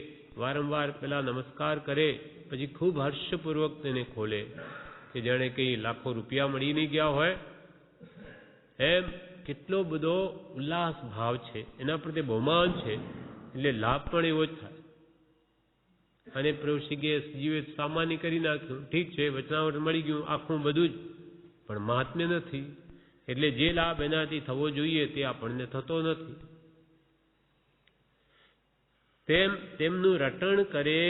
વારંવાર પેલા નમસ્કાર કરે, પછી ખૂબ હર્ષપૂર્વક તેને ખોલે કે જાણે કંઈ લાખો રૂપિયા મળી નહીં ગયા હોય એમ. કેટલો બધો ઉલ્લાસ ભાવ છે, એના પ્રત્યે બહુમાન છે, એટલે લાભ પણ એવો જ થાય. અને પ્રભુશ્રીએ જીવે સામાન્ય કરી નાખ્યું. ઠીક છે, વચનાવટ મળી ગયું આખું બધું જ, પણ મહાત્મ્ય નથી. એટલે જે લાભ એનાથી થવો જોઈએ તે આપણને થતો નથી. તેમનું રટણ કરે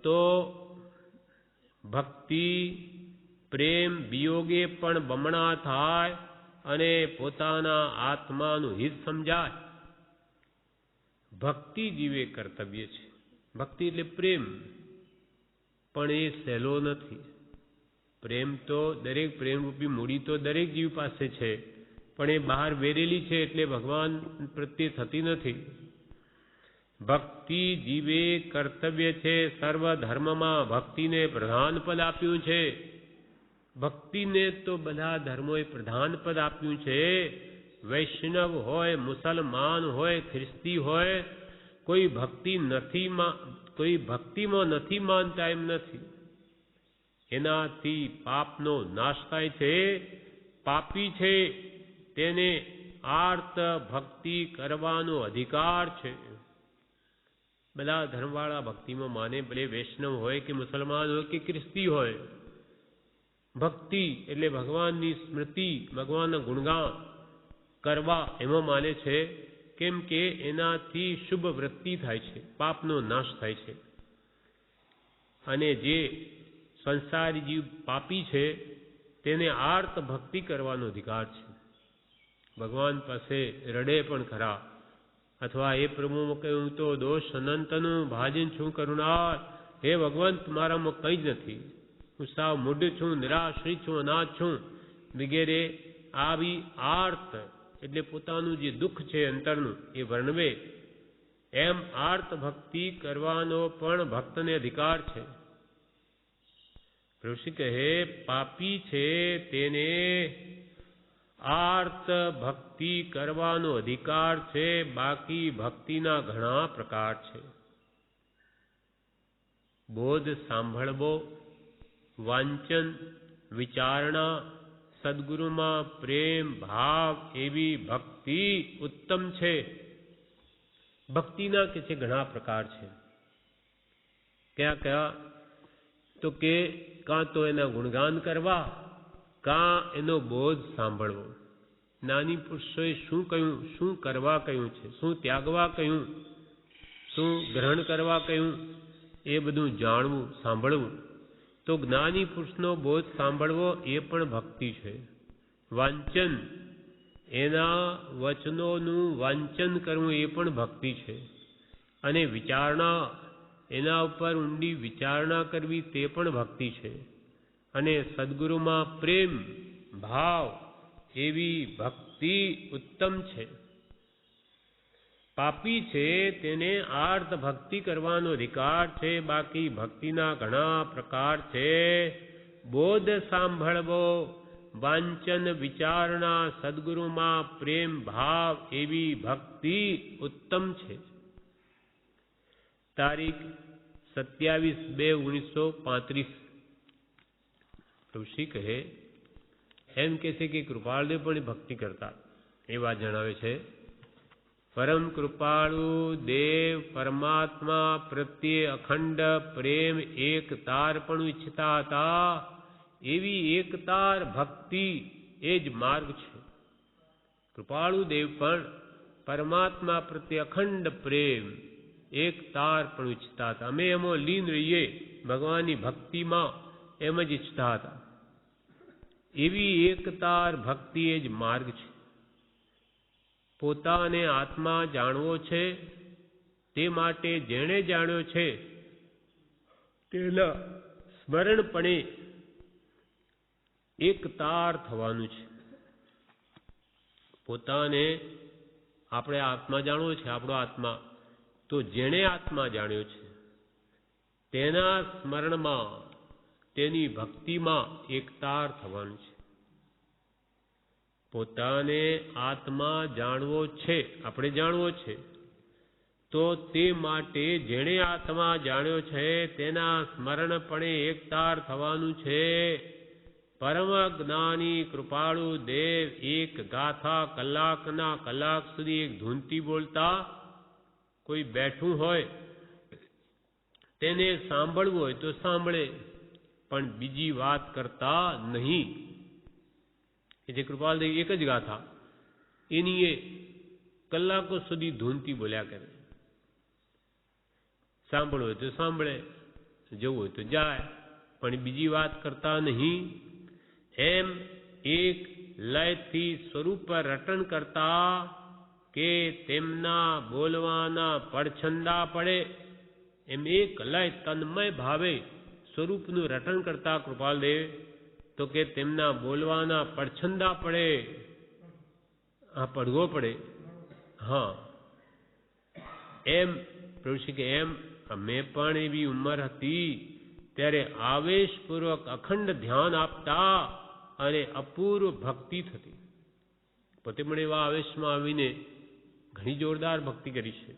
તો ભક્તિ પ્રેમ વિયોગે પણ બમણા થાય અને પોતાના આત્માનું હિત સમજાય. ભક્તિ જીવે કર્તવ્ય છે. ભક્તિ એટલે પ્રેમ, પણ એ સહેલો નથી. પ્રેમ તો દરેક પ્રેમરૂપી મૂડી તો દરેક જીવ પાસે છે, પણ એ બહાર વેરેલી છે એટલે ભગવાન પ્રત્યે થતી નથી. ભક્તિ જીવે કર્તવ્ય છે. સર્વ ધર્મમાં ભક્તિને પ્રધાન પદ આપ્યું છે. ભક્તિને તો બધા ધર્મોએ પ્રધાન પદ આપ્યું છે. વૈષ્ણવ હોય, મુસલમાન હોય, ખ્રિસ્તી હોય, કોઈ ભક્તિમાં નથી માનતા એમ નથી. એનાથી પાપનો નાશ થાય છે. પાપી છે તેને આર્ત ભક્તિ કરવાનો અધિકાર છે. બધા ધર્મવાળા ભક્તિમાં માને, ભલે વૈષ્ણવ હોય કે મુસલમાન હોય કે ખ્રિસ્તી હોય. ભક્તિ એટલે ભગવાનની સ્મૃતિ, ભગવાનના ગુણગાન કરવા એમાં માને છે. કેમ કે એનાથી શુભ વૃત્તિ થાય છે, પાપનો નાશ થાય છે. અને જે સંસારી જીવ પાપી છે તેને આર્ત ભક્તિ કરવાનો અધિકાર છે. ભગવાન પાસે રડે પણ ખરા, અથવા એ પ્રભુમાં કહ્યું તો દોષ અનંતનું ભાજન છું કરુણાર. હે ભગવાન, મારામાં કંઈ જ નથી, હું સાવ મૂઢ છું, નિરાશ્રિત છું, અનાથ છું વગેરે આવી આર્ત એટલે પોતાનું જે દુઃખ છે અંતરનું એ વર્ણવે. એમ આર્ત ભક્તિ કરવાનો પણ ભક્તને અધિકાર છે. ઋષિ કહે પાપી છે તેને આર્ત ભક્તિ કરવાનો અધિકાર છે. બાકી ભક્તિના ઘણા પ્રકાર છે. બોધ સાંભળવો, વાંચન, વિચારણા, સદગુરુમાં પ્રેમ ભાવ એવી ભક્તિ ઉત્તમ છે. ભક્તિના કે છે ઘણા પ્રકાર છે. કયા કયા? તો કે કાં તો એના ગુણગાન કરવા, કાં એનો બોધ સાંભળવો. જ્ઞાની પુરુષોએ શું કહ્યું, શું કરવા કહ્યું છે, શું ત્યાગવા કહ્યું, શું ગ્રહણ કરવા કહ્યું, એ બધું જાણવું, સાંભળવું. તો જ્ઞાની પુરુષનો બોધ સાંભળવો એ પણ ભક્તિ છે. વાંચન, એના વચનોનું વાંચન કરવું એ પણ ભક્તિ છે. અને વિચારણા, એના ઉપર ઊંડી વિચારણા કરવી તે પણ ભક્તિ છે. અને સદગુરુમાં પ્રેમ ભાવ એવી ભક્તિ ઉત્તમ છે. પાપી છે તેને આર્ત ભક્તિ કરવાનો અધિકાર છે. બાકી ભક્તિના ઘણા પ્રકાર છે. બોધ સાંભળવો, વાંચન, વિચારણા, સદગુરુમાં પ્રેમ ભાવ એવી ભક્તિ ઉત્તમ છે. તારીખ 27/2/1935 ઋષિ કહે એમ કે છે કે કૃપાળદેવ પણ ભક્તિ કરતા. એ વાત જણાવે છે. પરમ કૃપાળુ દેવ પરમાત્મા પ્રત્યે અખંડ પ્રેમ એક તાર પણ ઈચ્છતા હતા. એવી એકતાર ભક્તિ એ જ માર્ગ છે. કૃપાળુ દેવ પણ પરમાત્મા પ્રત્યે અખંડ પ્રેમ એક તાર પણ ઈચ્છતા હતા. અમે એમાં લીન રહીએ ભગવાનની ભક્તિમાં એમ જ ઈચ્છતા હતા. એવી એકતાર ભક્તિ એ જ માર્ગ છે. પોતાને આત્મા જાણવો છે તે માટે જેણે જાણ્યો છે તેના સ્મરણપણે એકતાર થવાનું છે. પોતાને આપણે આત્મા જાણવો છે, આપણો આત્મા, તો જેણે આત્મા જાણ્યો છે તેના સ્મરણમાં તેની ભક્તિમાં એકતાર થવાનું છે. પોતાને આત્મા જાણવો છે, આપણે જાણવો છે, તો તે માટે જેણે આત્મા જાણ્યો છે તેના સ્મરણપણે એકતાર થવાનું છે. પરમ જ્ઞાની કૃપાળુ દેવ એક ગાથા કલાકના કલાક સુધી એક ધૂનથી બોલતા. કોઈ બેઠું હોય તેને સાંભળવું હોય તો સાંભળે, પણ બીજી વાત કરતા નહીં. એ જે કૃપાલદેવ એક જ ગાથા એની એ કલાકો સુધી ધૂનથી બોલ્યા કરે. સાંભળવું હોય તો સાંભળે, જવું હોય તો જાય, પણ બીજી વાત કરતા નહીં. એમ એક લયથી સ્વરૂપ રટણ કરતા કે તેમના બોલવાના પડછંદા પડે, એમ એક લય તન્મય ભાવે સ્વરૂપનું રટણ કરતા કૃપાલદેવ, તો કે તેમના બોલવાના પડછંદા પડે, પડઘો પડે. હા, એમ પ્રભુ કે એમ અમે પણ એવી ઉંમર હતી ત્યારે આવેશપૂર્વક અખંડ ધ્યાન આપતા અને અપૂર્વ ભક્તિ થતી. પોતે પણ એવા આવેશમાં આવીને ઘણી જોરદાર ભક્તિ કરી છે.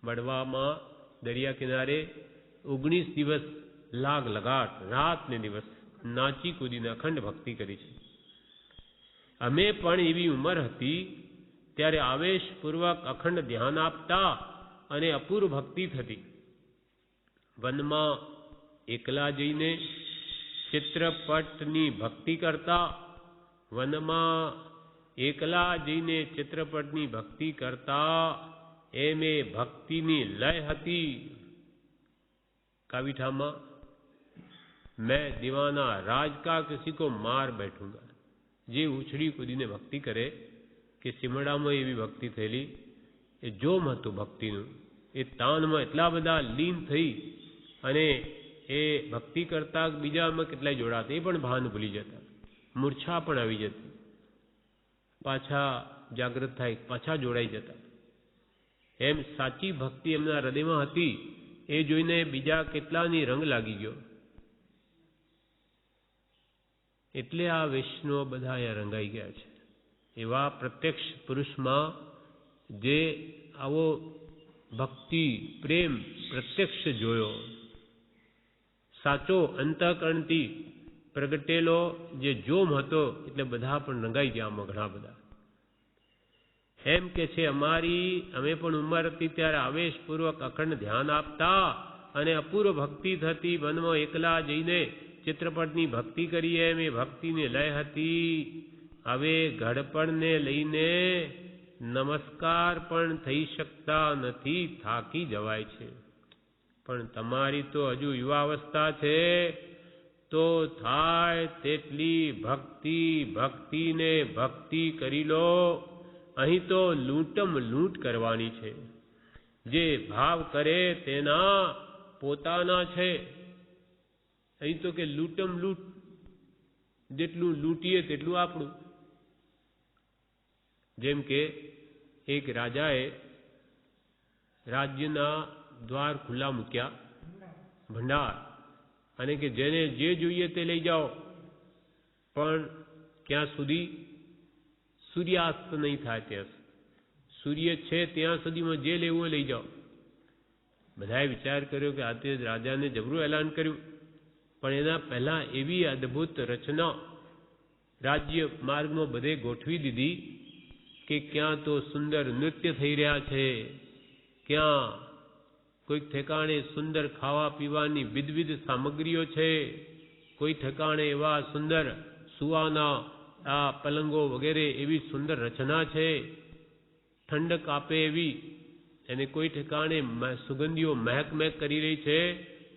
બળવામાં દરિયા કિનારે 19 દિવસ લાગ લગાટ રાત ને દિવસ નાચી કૂદીને અખંડ ભક્તિ કરી છે. અમે પણ એવી ઉંમર હતી ત્યારે આવેશપૂર્વક અખંડ ધ્યાન આપતા અને અપૂર્વ ભક્તિ થતી. વનમાં એકલા જઈને ચિત્રપટની ભક્તિ કરતા. વનમાં એકલા જઈને ચિત્રપટની ભક્તિ કરતા. એમે ભક્તિની લય હતી. કાવીઠામાં मैं दीवाना राज का किसी को मार बैठूंगा. જે ઉછળી કૂદીને ભક્તિ કરે કે સિમડામાં એવી ભક્તિ થયેલી, એ જોમ હતું ભક્તિનું. એ તાનમાં એટલા બધા લીન થઈ અને એ ભક્તિ કરતા બીજામાં કેટલાય જોડાતા, એ પણ ભાન ભૂલી જતા, મૂર્છા પણ આવી જતી, પાછા જાગૃત થાય, પાછા જોડાઈ જતા. એમ સાચી ભક્તિ એમના હૃદયમાં હતી. એ જોઈને બીજા કેટલાની રંગ લાગી ગયો. એટલે આ વૈષ્ણવ બધા અહીંયા રંગાઈ ગયા છે. એવા પ્રત્યક્ષ પુરુષમાં જે આવો ભક્તિ પ્રેમ પ્રત્યક્ષ જોયો, સાચો અંતઃકરણથી પ્રગટેલો જે જોમ હતો, એટલે બધા પણ રંગાઈ ગયા આમાં ઘણા બધા. એમ કે છે અમે પણ ઉંમર હતી ત્યારે આવેશપૂર્વક અખંડ ધ્યાન આપતા અને અપૂર્વ ભક્તિ થતી. વનમાં એકલા જઈને ચિત્રપટની ભક્તિ કરીએ એમ એ ભક્તિની લય હતી. હવે ઘડપણને લઈને નમસ્કાર પણ થઈ શકતા નથી, થાકી જવાય છે. પણ તમારી તો હજુ યુવાવસ્થા છે, તો થાય તેટલી ભક્તિને ભક્તિ કરી લો. અહીં તો લૂંટમ લૂંટ કરવાની છે. જે ભાવ કરે તેના પોતાના છે. અહીં તો કે લૂંટમ લૂંટ, જેટલું લૂંટીએ તેટલું આપણું. જેમ કે એક રાજાએ રાજ્યના દ્વાર ખુલ્લા મૂક્યા, ભંડાર, અને કે જેને જે જોઈએ તે લઈ જાઓ, પણ ક્યાં સુધી? સૂર્યાસ્ત નહીં થાય ત્યાં, સૂર્ય છે ત્યાં સુધીમાં જે લેવું હોય લઈ જાઓ. બધાએ વિચાર કર્યો કે આજે રાજાને જબરું એલાન કર્યું, પણ એના પહેલાં એવી અદ્ભુત રચના રાજ્ય માર્ગમાં બધે ગોઠવી દીધી કે ક્યાં તો સુંદર નૃત્ય થઈ રહ્યા છે, ક્યાં કોઈક ઠેકાણે સુંદર ખાવા પીવાની વિવિધ સામગ્રીઓ છે, કોઈ ઠેકાણે એવા સુંદર સુવાના આ પલંગો વગેરે એવી સુંદર રચના છે, ઠંડક આપે એવી, અને કોઈ ઠેકાણે સુગંધીઓ મહેક મહેક કરી રહી છે,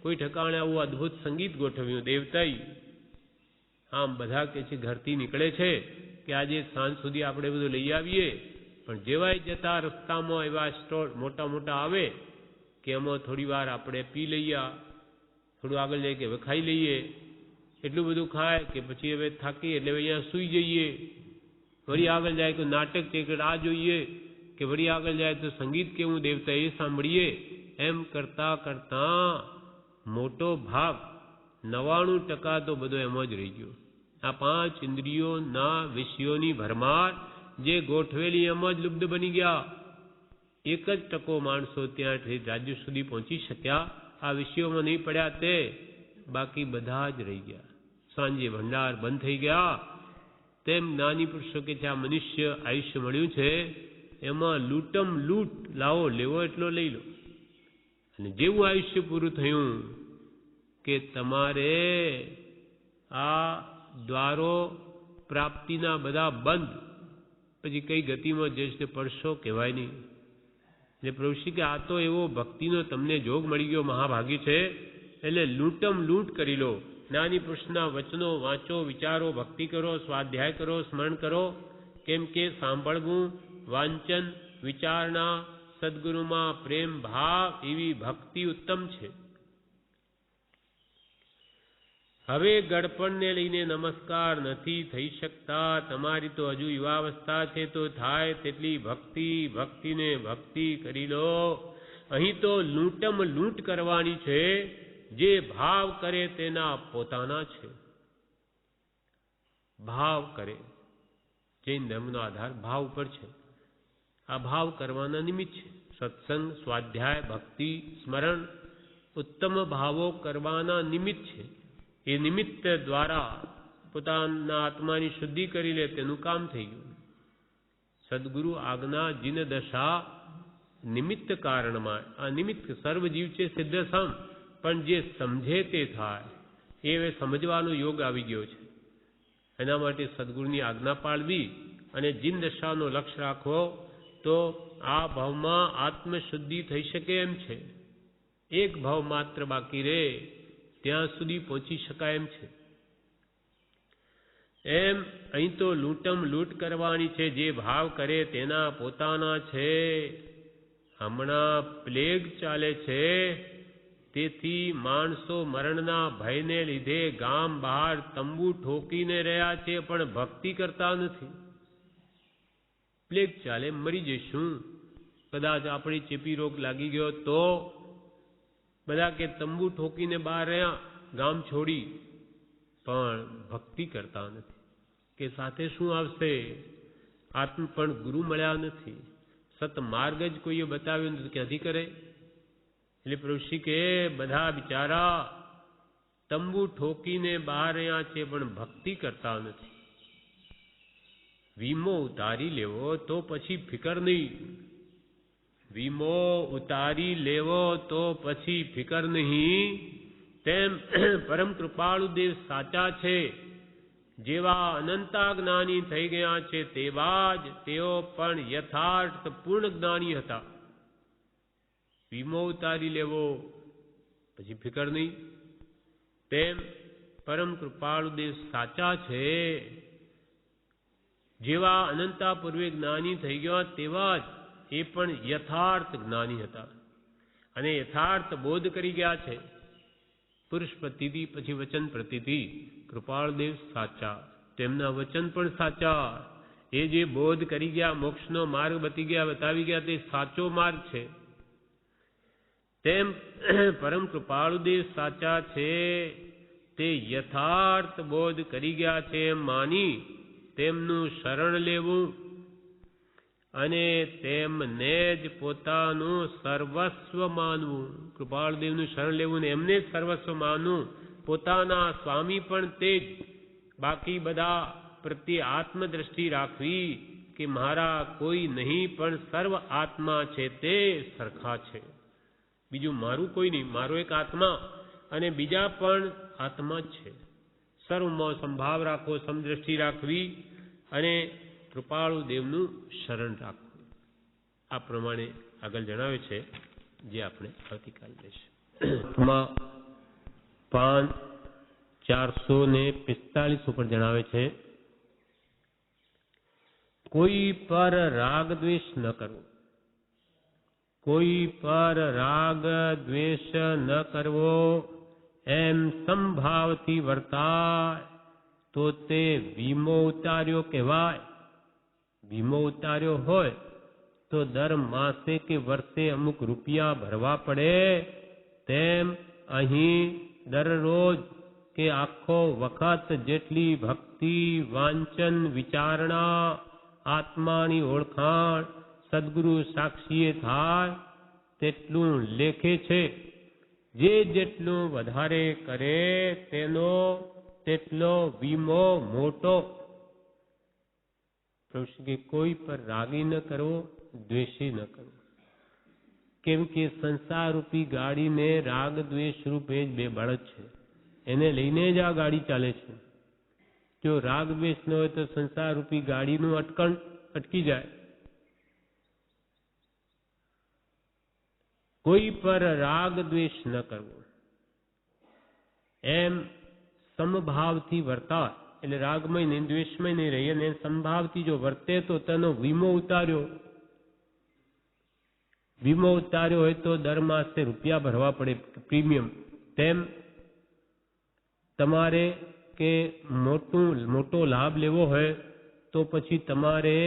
કોઈ ઠેકાણે આવું અદ્ભુત સંગીત ગોઠવ્યું દેવતાઈ. આમ બધા કે છે ઘરથી નીકળે છે કે આજે સાંજ સુધી આપણે બધું લઈ આવીએ, પણ જેવાય જતા રસ્તામાં એવા સ્ટોલ મોટા મોટા આવે કે એમાં થોડી વાર આપણે પી લઈએ, થોડું આગળ જઈએ કે હવે ખાઈ લઈએ, એટલું બધું ખાય કે પછી હવે થાકી એટલે અહીંયા સૂઈ જઈએ, વળી આગળ જાય તો નાટક છે કે આ જોઈએ, કે વળી આગળ જાય તો સંગીત કેવું દેવતા એ સાંભળીએ. એમ કરતાં કરતાં મોટો ભાગ 99% તો બધો એમ જ રહી ગયો. આ 5 ઇન્દ્રિયોના વિષયોની ભરમાર જે ગોઠવેલી એમ જ લુપ્ત બની ગયા. 1% માણસો ત્યાંથી રાજ્ય સુધી પહોંચી શક્યા, આ વિષયોમાં નહીં પડ્યા તે, બાકી બધા જ રહી ગયા. સાંજે ભંડાર બંધ થઈ ગયા. તેમ જ્ઞાની પુરુષો કે છે આ મનુષ્ય આયુષ્ય મળ્યું છે એમાં લૂંટમ લૂંટ, લાવો લેવો એટલો લઈ લો. અને જેવું આયુષ્ય પૂરું થયું કે તમારે આ દ્વારો પ્રાપ્તિના બધા બંધ, પછી કઈ ગતિમાં જશે પડશો કહેવાય નહીં. એટલે પ્રભુશ્રી કે આ તો એવો ભક્તિનો તમને જોગ મળી ગયો મહાભાગી છે, એટલે લૂંટમ લૂંટ કરી લો. જ્ઞાની પુરુષના વચનો વાંચો, વિચારો, ભક્તિ કરો, સ્વાધ્યાય કરો, સ્મરણ કરો. કેમ કે સાંભળવું, વાંચન, વિચારણા, સદગુરુમાં પ્રેમ ભાવ એવી ભક્તિ ઉત્તમ છે. હવે ગળપણને લઈને નમસ્કાર નથી થઈ શકતા. તમારી તો હજુ યુવાવસ્થા છે તો થાય તેટલી ભક્તિ, ભક્તિને ભક્તિ કરી લો. અહીં તો લૂંટમ લૂંટ કરવાની છે. જે ભાવ કરે તેના પોતાના છે. ભાવ કરે, જૈન ધર્મનો આધાર ભાવ ઉપર છે. આ ભાવ કરવાના નિમિત્ત છે. સત્સંગ, સ્વાધ્યાય, ભક્તિ, સ્મરણ ઉત્તમ ભાવો કરવાના નિમિત્ત છે. એ નિમિત્ત દ્વારા પોતાના આત્માની શુદ્ધિ કરી લે તેનું કામ થઈ ગયું. સદગુરુ આજ્ઞા જીન દશા નિમિત્ત કારણમાં, આ નિમિત્ત સર્વજીવ છે સિદ્ધસમ, પણ જે સમજે તે થાય એ હવે સમજવાનો યોગ આવી ગયો છે. એના માટે સદગુરુની આજ્ઞા પાળવી અને જીન દશાનો લક્ષ્ય રાખવો તો આ ભાવમાં આત્મશુદ્ધિ થઈ શકે એમ છે. એક ભાવ માત્ર બાકી રહે ત્યાં સુધી પહોંચી શકાય એમ છે. એમ અહીં તો લૂંટમ લૂંટ કરવાની છે. જે ભાવ કરે તેના પોતાના છે. હમણાં પ્લેગ ચાલે છે, તેથી માણસો મરણના ભયને લીધે ગામ બહાર તંબુ ઠોકીને રહ્યા છે, પણ ભક્તિ કરતા નથી. પ્લેગ ચાલે, મરી જઈશું, કદાચ આપણે ચેપી રોગ લાગી ગયો તો બધા કે તંબુ ઠોકીને બહાર રહ્યા ગામ છોડી, પણ ભક્તિ કરતા નથી. કે સાથે શું આવશે? આત્મ પણ ગુરુ મળ્યા નથી, સતમાર્ગ જ કોઈએ બતાવ્યો નથી, ક્યાંથી કરે? એટલે પ્રભુશ્રી કે બધા બિચારા તંબુ ઠોકીને બહાર રહ્યા છે પણ ભક્તિ કરતા નથી. વીમો ઉતારી લેવો તો પછી ફિકર નહીં. વીમો ઉતારી લેવો તો પછી ફિકર નહીં. તેમ પરમ કૃપાળુ દેવ સાચા છે. જેવા અનંતા જ્ઞાની થઈ ગયા છે તેવા જ તેઓ પણ યથાર્થ પૂર્ણ જ્ઞાની હતા. વીમો ઉતારી લેવો પછી ફિકર નહીં. તેમ પરમ કૃપાળુ દેવ સાચા છે. જેવા અનંતા પૂર્વે જ્ઞાની થઈ ગયા તેવા જ એ પણ યથાર્થ જ્ઞાની હતા અને યથાર્થ બોધ કરી ગયા છે. પુરુષ પ્રતિથી પછી વચન પ્રતિથી કૃપાળદેવ સાચા, તેમના વચન પણ સાચા. એ જે બોધ કરી ગયા, મોક્ષનો માર્ગ બતાવી ગયા તે સાચો માર્ગ છે. તેમ પરમ કૃપાળુદેવ સાચા છે. તે યથાર્થ બોધ કરી ગયા છે એમ માની તેમનું શરણ લેવું અને તેમને જ પોતાનું સર્વસ્વ માનવું. કૃપાળદેવનું શરણ લેવું ને એમને સર્વસ્વ માનવું પોતાના સ્વામી પણ તે જ, બાકી બધા પ્રત્યે આત્મદ્રષ્ટિ રાખવી કે મારા કોઈ નહીં પણ સર્વ આત્મા છે તે સરખા છે. બીજું મારું કોઈ નહીં, મારો એક આત્મા અને બીજા પણ આત્મા જ છે. સર્વમાં સંભાવ રાખવો, સમદ્રષ્ટિ રાખવી અને કૃપાળુ દેવનું શરણ રાખવું. આ પ્રમાણે આગળ જણાવે છે, જે આપણે આવતીકાલે લઈશું. 445 ઉપર જણાવે છે, કોઈ પર રાગ દ્વેષ ન કરવો. કોઈ પર રાગ દ્વેષ ન કરવો, એમ સંભાવથી વર્તાય તો તે વીમો ઉતાર્યો કહેવાય. વીમો ઉતાર્યો હોય તો દર માસે કે વર્ષે અમુક રૂપિયા ભરવા પડે, તેમ અહીં દરરોજ કે આખો વખત જેટલી ભક્તિ, વાંચન, વિચારણા, આત્માની ઓળખાણ સદગુરુ સાક્ષીએ થાય તેટલું લેખે છે. જે જેટલું વધારે કરે તેનો તેટલો વીમો મોટો. કે કોઈ પર રાગી ન કરવો, દ્વેષી ન કરવો. કેમ કે સંસાર રૂપી ગાડીને રાગ દ્વેષ રૂપે જ બે બળદ છે, એને લઈને જ આ ગાડી ચાલે છે. જો રાગ દ્વેષ ન હોય તો સંસાર રૂપી ગાડીનું અટકણ અટકી જાય. કોઈ પર રાગ દ્વેષ ન કરવો, એમ સમભાવથી વર્તાય. એટલે રાગમય નહીં, દ્વેષમય નહીં રહી, અને સંભાવથી જો વર્તે તો તેનો વીમો ઉતાર્યો. વીમો ઉતાર્યો હોય તો દર માસે રૂપિયા ભરવા પડે, પ્રીમિયમ. તેમ તમારે કે મોટો લાભ લેવો હોય તો પછી તમારે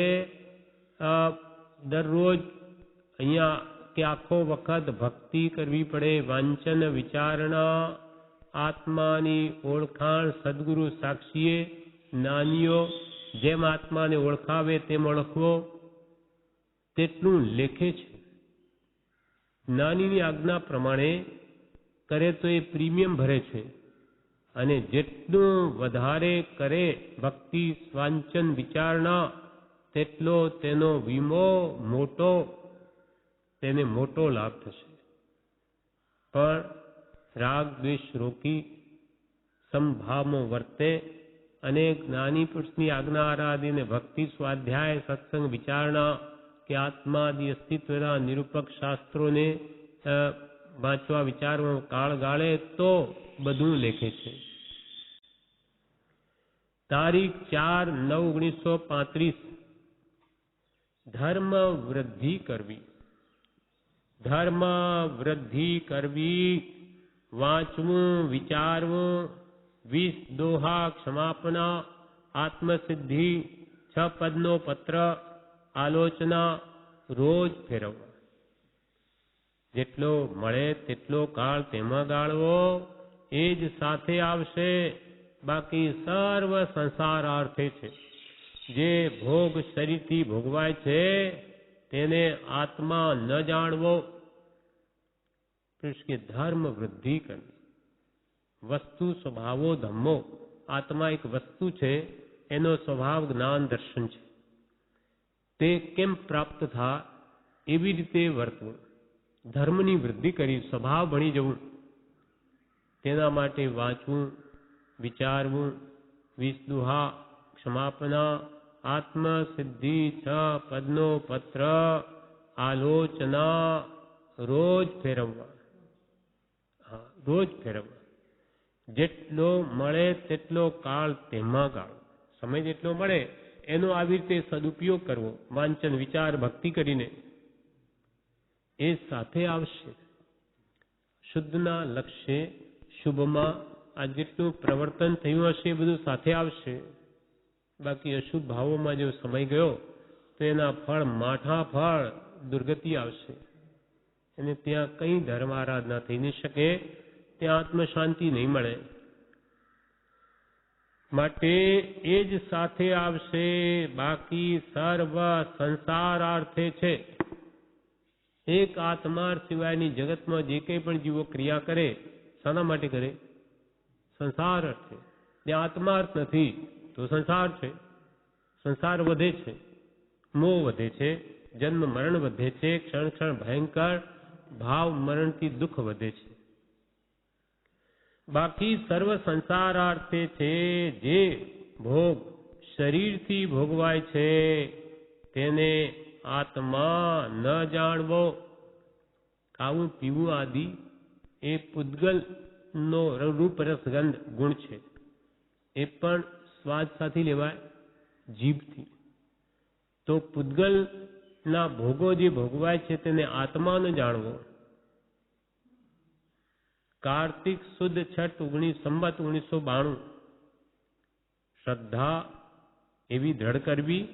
દરરોજ અહીંયા કે આખો વખત ભક્તિ કરવી પડે, વાંચન, વિચારણા, આત્માની ઓળખાણ સદગુરુ સાક્ષીએ નાનીઓ જેમ આત્માને ઓળખાવે તેમ ઓળખવો, તેટલું લેખે છે. નાનીની આજ્ઞા પ્રમાણે કરે તો એ પ્રીમિયમ ભરે છે, અને જેટલું વધારે કરે ભક્તિ, વાંચન, વિચારણા તેટલો તેનો વીમો મોટો, તેને મોટો લાભ થશે. પણ રાગ દ્વેષ રોકી સમભાવમાં વર્તે અને જ્ઞાની પુરુષની આજ્ઞા આરાધીને ભક્તિ, સ્વાધ્યાય, સત્સંગ, વિચારણા કે આત્માદિ અસ્તિત્વના નિરૂપક શાસ્ત્રોને વાંચવા વિચારવા કાળ ગાળે તો બધું લેખે છે. તારીખ 4/9/1935 ધર્મ વૃદ્ધિ કરવી. ધર્મ વૃદ્ધિ કરવી, વાંચવું, વિચારવું, 20 દોહા, ક્ષમાપના, આત્મસિદ્ધિ, 6 પદનો પત્ર, આલોચના રોજ ફેરવવા. જેટલો મળે તેટલો કાળ તેમાં ગાળવો, એ જ સાથે આવશે. બાકી સર્વ સંસારાર્થે છે. જે ભોગ શરીરથી ભોગવાય છે તેને આત્મા ન જાણવો. કે ધર્મ વૃદ્ધિ કરવી. વસ્તુ સ્વભાવો ધમ્મો. આત્મા એક વસ્તુ છે, એનો સ્વભાવ જ્ઞાન દર્શન છે. તે કેમ પ્રાપ્ત થાય એવી રીતે વર્તવું. ધર્મની વૃદ્ધિ કરી, સ્વભાવ ભણી જવું. તેના માટે વાંચવું, વિચારવું, 20 દોહા, ક્ષમાપના, આત્મસિદ્ધિ, 6 પદનો પત્ર, આલોચના રોજ ફેરવવા. રોજ ફેરવવા. જેટલો મળે તેટલો કાળ તેમાં ગાળવો. સમય જેટલો મળે એનો આવી રીતે સદુપયોગ કરવો, વાંચન, વિચાર, ભક્તિ કરીને. એ સાથે આવશે. શુદ્ધના લક્ષ્ય શુભમાં આ જેટલું પ્રવર્તન થયું હશે એ બધું સાથે આવશે. બાકી અશુભ ભાવોમાં જો સમય ગયો તો એના ફળ માઠા ફળ દુર્ગતિ આવશે. અને ત્યાં કંઈ ધર્મ આરાધના થઈ નહીં શકે, ત્યાં આત્મશાંતિ નહીં મળે. માટે એ જ સાથે આવશે. બાકી સર્વ સંસારાર્થે છે. એક આત્મા સિવાયની જગતમાં જે કંઈ પણ જીવો ક્રિયા કરે, શાના માટે કરે? સંસાર અર્થ છે. ત્યાં આત્મા અર્થ નથી તો સંસાર છે. સંસાર વધે છે, મોહ વધે છે, જન્મ મરણ વધે છે, ક્ષણ ક્ષણ ભયંકર ભાવ મરણથી દુઃખ વધે છે. બાકી સર્વ સંસારાર્થે છે જે ભોગ શરીરથી ભોગવાય છે તેને આત્મા ન જાણવો. ખાવું પીવું આદિ એ પૂતગલનો રૂપ રસ ગંધ ગુણ છે. એ પણ સ્વાદ સાથે લેવાય, જીભથી. તો પૂતગલના ભોગો જે ભોગવાય છે તેને આત્મા ન જાણવો. કાર્તિક સુદ છઠ 1992 શ્રદ્ધા એવી દ્રઢ કરવી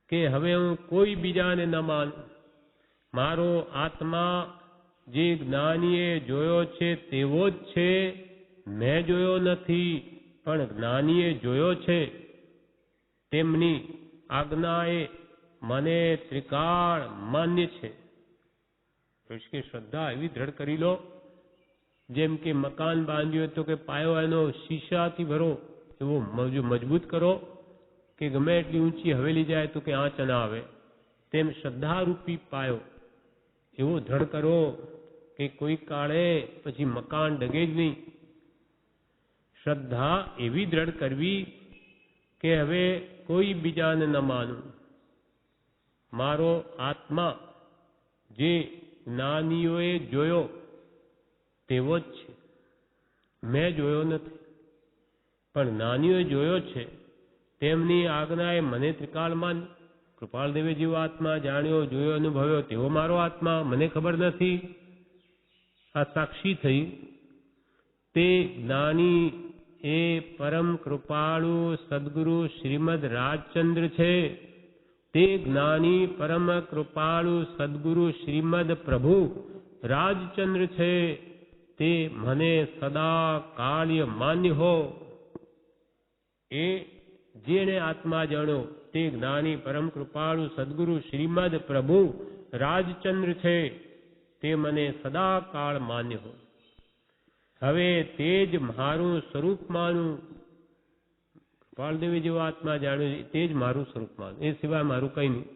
કે હવે હું કોઈ બીજાને ન માનું. મારો આત્મા જે જ્ઞાનીએ જોયો છે તેવો જ છે. મેં જોયો નથી, પણ જ્ઞાનીએ જોયો છે. તેમની આજ્ઞાએ મને ત્રિકાળ માન્ય છે. કે શ્રદ્ધા એવી દ્રઢ કરી લો, જેમ કે મકાન બાંધ્યું તો કે પાયો એનો શીશાથી ભરો એવો મજબૂત કરો કે ગમે એટલી ઊંચી હવેલી જાય તો કે આંચ ના આવે. તેમ શ્રદ્ધારૂપી પાયો એવો દ્રઢ કરો કે કોઈ કાળે પછી મકાન ડગે જ નહીં. શ્રદ્ધા એવી દ્રઢ કરવી કે હવે કોઈ બીજાને ન માનું. મારો આત્મા જે જ્ઞાનીઓએ જોયો તેવો જ છે. મેં જોયો નથી, પણ જ્ઞાનીઓએ જોયો છે. તેમની આજ્ઞાએ મને ત્રિકાળ માન્ય. કૃપાળદેવે જેવો આત્મા જાણ્યો, જોયો, અનુભવ્યો તેવો મારો આત્મા. મને ખબર નથી. આ સાક્ષી થઈ. તે જ્ઞાની એ પરમ કૃપાળુ સદગુરુ શ્રીમદ રાજચંદ્ર છે. તે જ્ઞાની પરમ કૃપાળુ સદગુરુ શ્રીમદ પ્રભુ રાજચંદ્ર છે. તે મને સદા કાળ્ય માન્ય હો. એ જેણે આત્મા જાણ્યો તે જ્ઞાની પરમ કૃપાળુ સદગુરુ શ્રીમદ પ્રભુ રાજચંદ્ર છે. તે મને સદા કાળ માન્ય હો. હવે તે જ મારું સ્વરૂપ માનું. કૃપાળદેવે જેવો આત્મા જાણ્યો તે જ મારું સ્વરૂપ માનું, એ સિવાય મારું કઈ નહીં.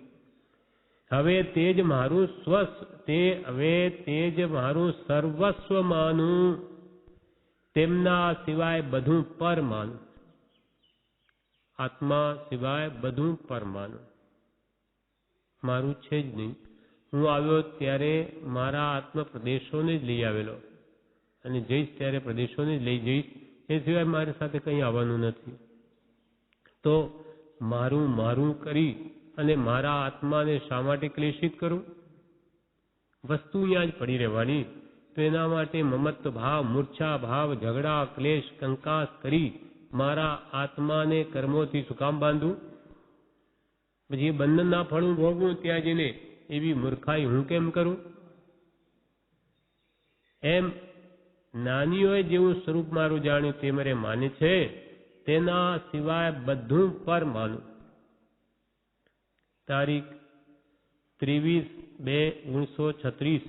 હવે તે જ મારું તે જ મારું સર્વસ્વ માનું. તેમના સિવાય બધું પર માનું. આત્મા સિવાય બધું પર માનું. મારું છે જ નહીં. હું આવ્યો ત્યારે મારા આત્મ પ્રદેશોને જ લઈ આવેલો, અને જઈશ ત્યારે પ્રદેશોને જ લઈ જઈશ. એ સિવાય મારી સાથે કંઈ આવવાનું નથી. તો મારું મારું કરી અને મારા આત્માને શા માટે ક્લેશિત કરું? વસ્તુ અહીંયા જ પડી રહેવાની. તો એના માટે મમત્વ ભાવ, મૂર્છા ભાવ, ઝઘડા, ક્લેશ, કંકાસ કરી મારા આત્માને કર્મોથી શું કામ બાંધું? પછી એ બંધનના ફળ હું ભોગવું ત્યાં જઈને એવી મૂર્ખાઈ હું કેમ કરું? એમ જ્ઞાનીઓએ જેવું સ્વરૂપ મારું જાણ્યું તે મને માને છે, તેના સિવાય બધું પર માનું. તારીખ 23/2/1936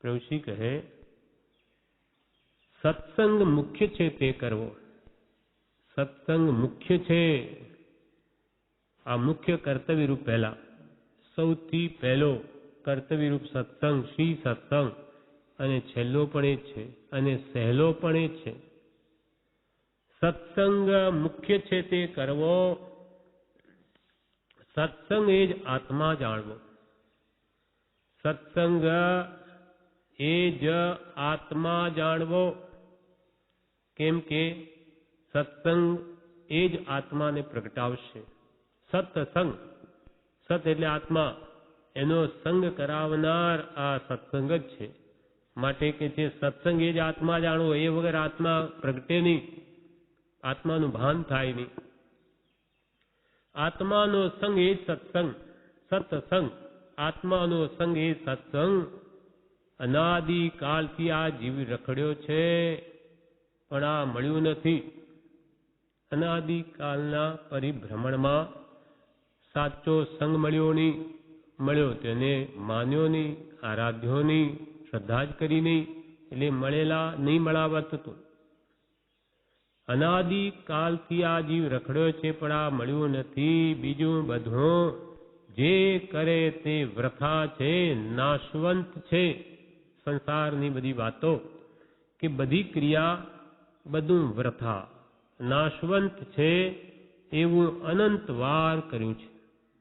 પ્રભુશ્રી કહે, સત્સંગ મુખ્ય છે તે કરવો. સત્સંગ મુખ્ય છે. આ મુખ્ય કર્તવ્ય રૂપ પહેલા, સૌથી પહેલો કર્તવ્ય રૂપ સત્સંગ, શ્રી સત્સંગ, અને છેલ્લો પણ એ જ છે, અને સહેલો પણ એ જ છે. સત્સંગ મુખ્ય છે તે કરવો. સત્સંગ એ જ આત્મા જાણવો. સત્સંગ એ જ આત્મા જાણવો. કેમ કે સત્સંગ એ જ આત્માને પ્રગટાવશે. સત્સંગ, સત એટલે આત્મા, એનો સંગ કરાવનાર આ સત્સંગ જ છે. માટે કે જે સત્સંગ એ જ આત્મા જાણવો, એ વગર આત્મા પ્રગટે નહીં, આત્માનું ભાન થાય નહીં. આત્માનો સંગ એ જ સત્સંગ, સત્સંગ. આત્માનો સંગ એ સત્સંગ. અનાદિ કાળથી આ જીવ રખડ્યો છે, પણ આ મળ્યું નથી. અનાદિ કાળના પરિભ્રમણમાં સાચો સંગ મળ્યો નહીં. મળ્યો તેને માન્યો નહીં, આરાધ્યો નહીં, શ્રદ્ધા જ કરી નહીં. એટલે મળેલા નહીં મળાવત હતું. અનાદિ કાલથી આ જીવ રખડ્યો છે પણ આ મળ્યું નથી. બીજું બધું જે કરે તે વૃથા છે, નાશવંત છે. સંસારની બધી વાતો કે બધી ક્રિયા બધું વૃથા નાશવંત છે એવું અનંત વાર કર્યું છે.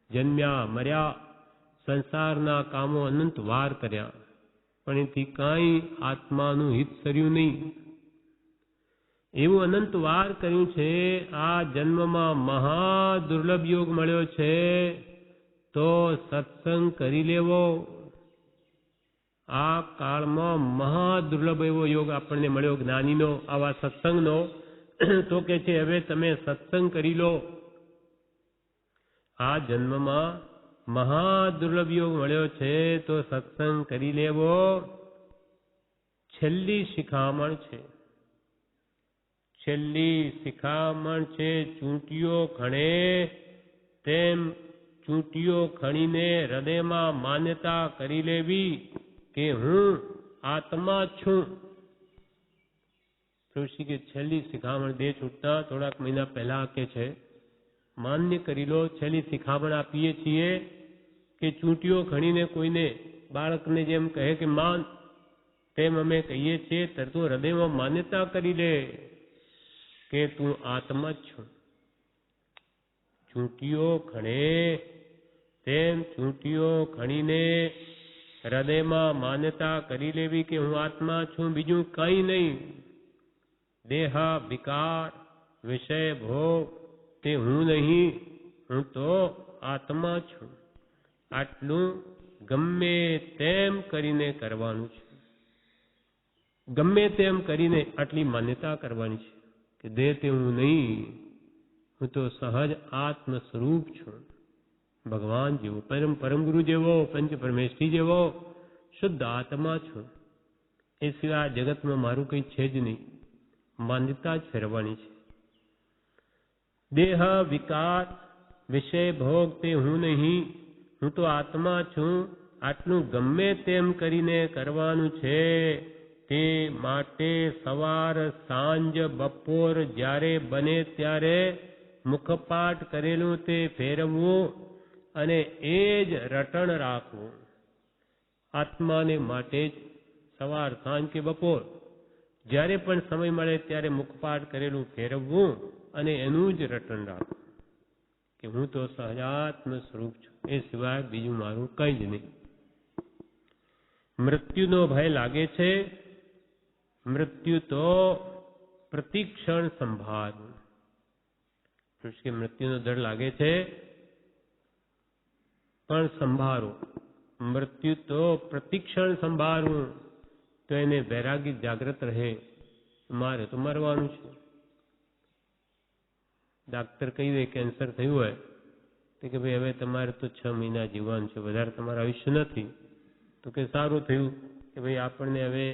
જન્મ્યા મર્યા સંસારના કામો અનંત વાર કર્યા પણ એથી કાંઈ આત્માનું હિત સર્યું નહીં. એવું અનંત વાર કર્યું છે. આ જન્મમાં મહા દુર્લભ યોગ મળ્યો છે તો સત્સંગ કરી લેવો. આ કાળમાં મહા દુર્લભ એવો યોગ આપણને મળ્યો જ્ઞાનીનો, આવા સત્સંગનો. તો કે છે હવે તમે સત્સંગ કરી લો. આ જન્મમાં મહા દુર્લભ યોગ મળ્યો છે તો સત્સંગ કરી લેવો. છેલ્લી શિખામણ છે, છેલ્લી શિખામણ છે. ચૂંટીઓ ખણે તેમ ચૂંટીઓ ખણીને હૃદયમાં માન્યતા કરી લેવી કે હું આત્મા છું. ઋષિ કે છેલ્લી શિખામણ દે છૂટતા થોડાક મહિના પહેલા કે છે માન્ય કરી લો. છેલ્લી શિખામણ આપીએ છીએ કે ચૂંટીઓ ખણીને કોઈને બાળકને જેમ કહે કે માન, તેમ અમે કહીએ છીએ તરતો હૃદયમાં માન્યતા કરી લે કે તું આત્મા જ છું. ચૂંટીઓ ખણે તેમ ચૂંટીઓ ખણીને હૃદયમાં માન્યતા કરી લેવી કે હું આત્મા છું, બીજું કંઈ નહીં. દેહ વિકાર વિષય ભોગ તે હું નહીં, હું તો આત્મા છું. આટલું ગમે તેમ કરીને કરવાનું છે. ગમે તેમ કરીને આટલી માન્યતા કરવાની છે કે દેહ તે હું નહીં, હું તો સહજ આત્મ સ્વરૂપ છું. ભગવાન જેવો, પરમ ગુરુ જેવો, પંચ પરમેષ્ઠી જેવો શુદ્ધ આત્મા છું. એ સિવાય જગતમાં મારું કંઈ છે જ નહીં. માન્યતા જ ફેરવાની છે. દેહ વિકાર વિષય ભોગ તે હું નહીં, હું તો આત્મા છું. આટલું ગમે તેમ કરીને કરવાનું છે. તે માટે સવાર સાંજ બપોર જ્યારે બને ત્યારે મુખપાઠ કરેલું તે ફેરવવું અને એ જ રટણ રાખવું. આત્માને માટે જ સવાર સાંજ કે બપોર જ્યારે પણ સમય મળે ત્યારે મુખપાઠ કરેલું ફેરવવું અને એનું જ રટણ રાખવું કે હું તો સહજાત્મ સ્વરૂપ છું. એ સિવાય બીજું મારું કંઈ જ નહીં. મૃત્યુનો ભય લાગે છે, મૃત્યુ તો પ્રતિક્ષણ સંભાળવું. કે મૃત્યુનો ડર લાગે છે પણ સંભાળો. મૃત્યુ તો પ્રતિક્ષણ સંભાળવું. તો એને વૈરાગી જાગ્રત રહે, મારે તો મરવાનું છે. ડાક્ટર કહી દે કેન્સર થયું હોય તો કે ભાઈ હવે તમારે તો 6 મહિના જીવવાનું છે, વધારે તમારું આયુષ્ય નથી. તો કે સારું થયું કે ભાઈ આપણને હવે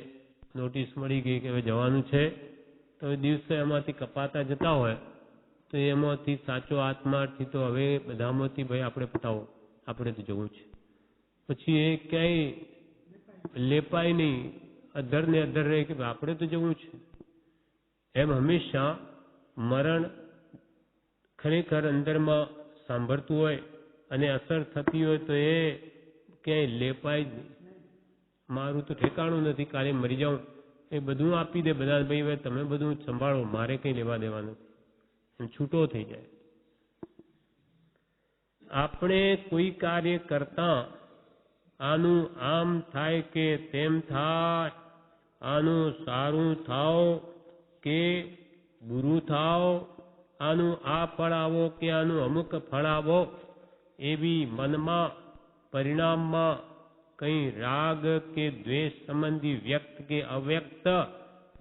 નોટિસ મળી ગઈ કે હવે જવાનું છે. તો દિવસે એમાંથી કપાતા જતા હોય તો એમાંથી સાચો આત્માથી તો હવે બધામાંથી ભાઈ આપણે પતાવો, આપણે તો જવું છે. પછી એ ક્યાંય લેપાય નહીં, અધર ને અધર રહે કે આપણે તો જવું છે. એમ હંમેશા મરણ ખરેખર અંદરમાં સાંભળતું હોય અને અસર થતી હોય તો એ ક્યાંય લેપાય જ નહીં. મારું તો ઠેકાણું નથી, કાલે મરી જાઉં, એ બધું આપી દે બધા. ભાઈ હવે તમે બધું સંભાળો, મારે કંઈ લેવા દેવા નથી. છૂટો થઈ જાય. આપણે કોઈ કાર્ય કરતા આનું આમ થાય કે તેમ થાય, આનું સારું થાવ કે બુરું થાવ, આનું આ ફળ આવો કે આનું અમુક ફળ આવો, એવી મનમાં પરિણામમાં કંઈ રાગ કે દ્વેષ સંબંધી વ્યક્ત કે અવ્યક્ત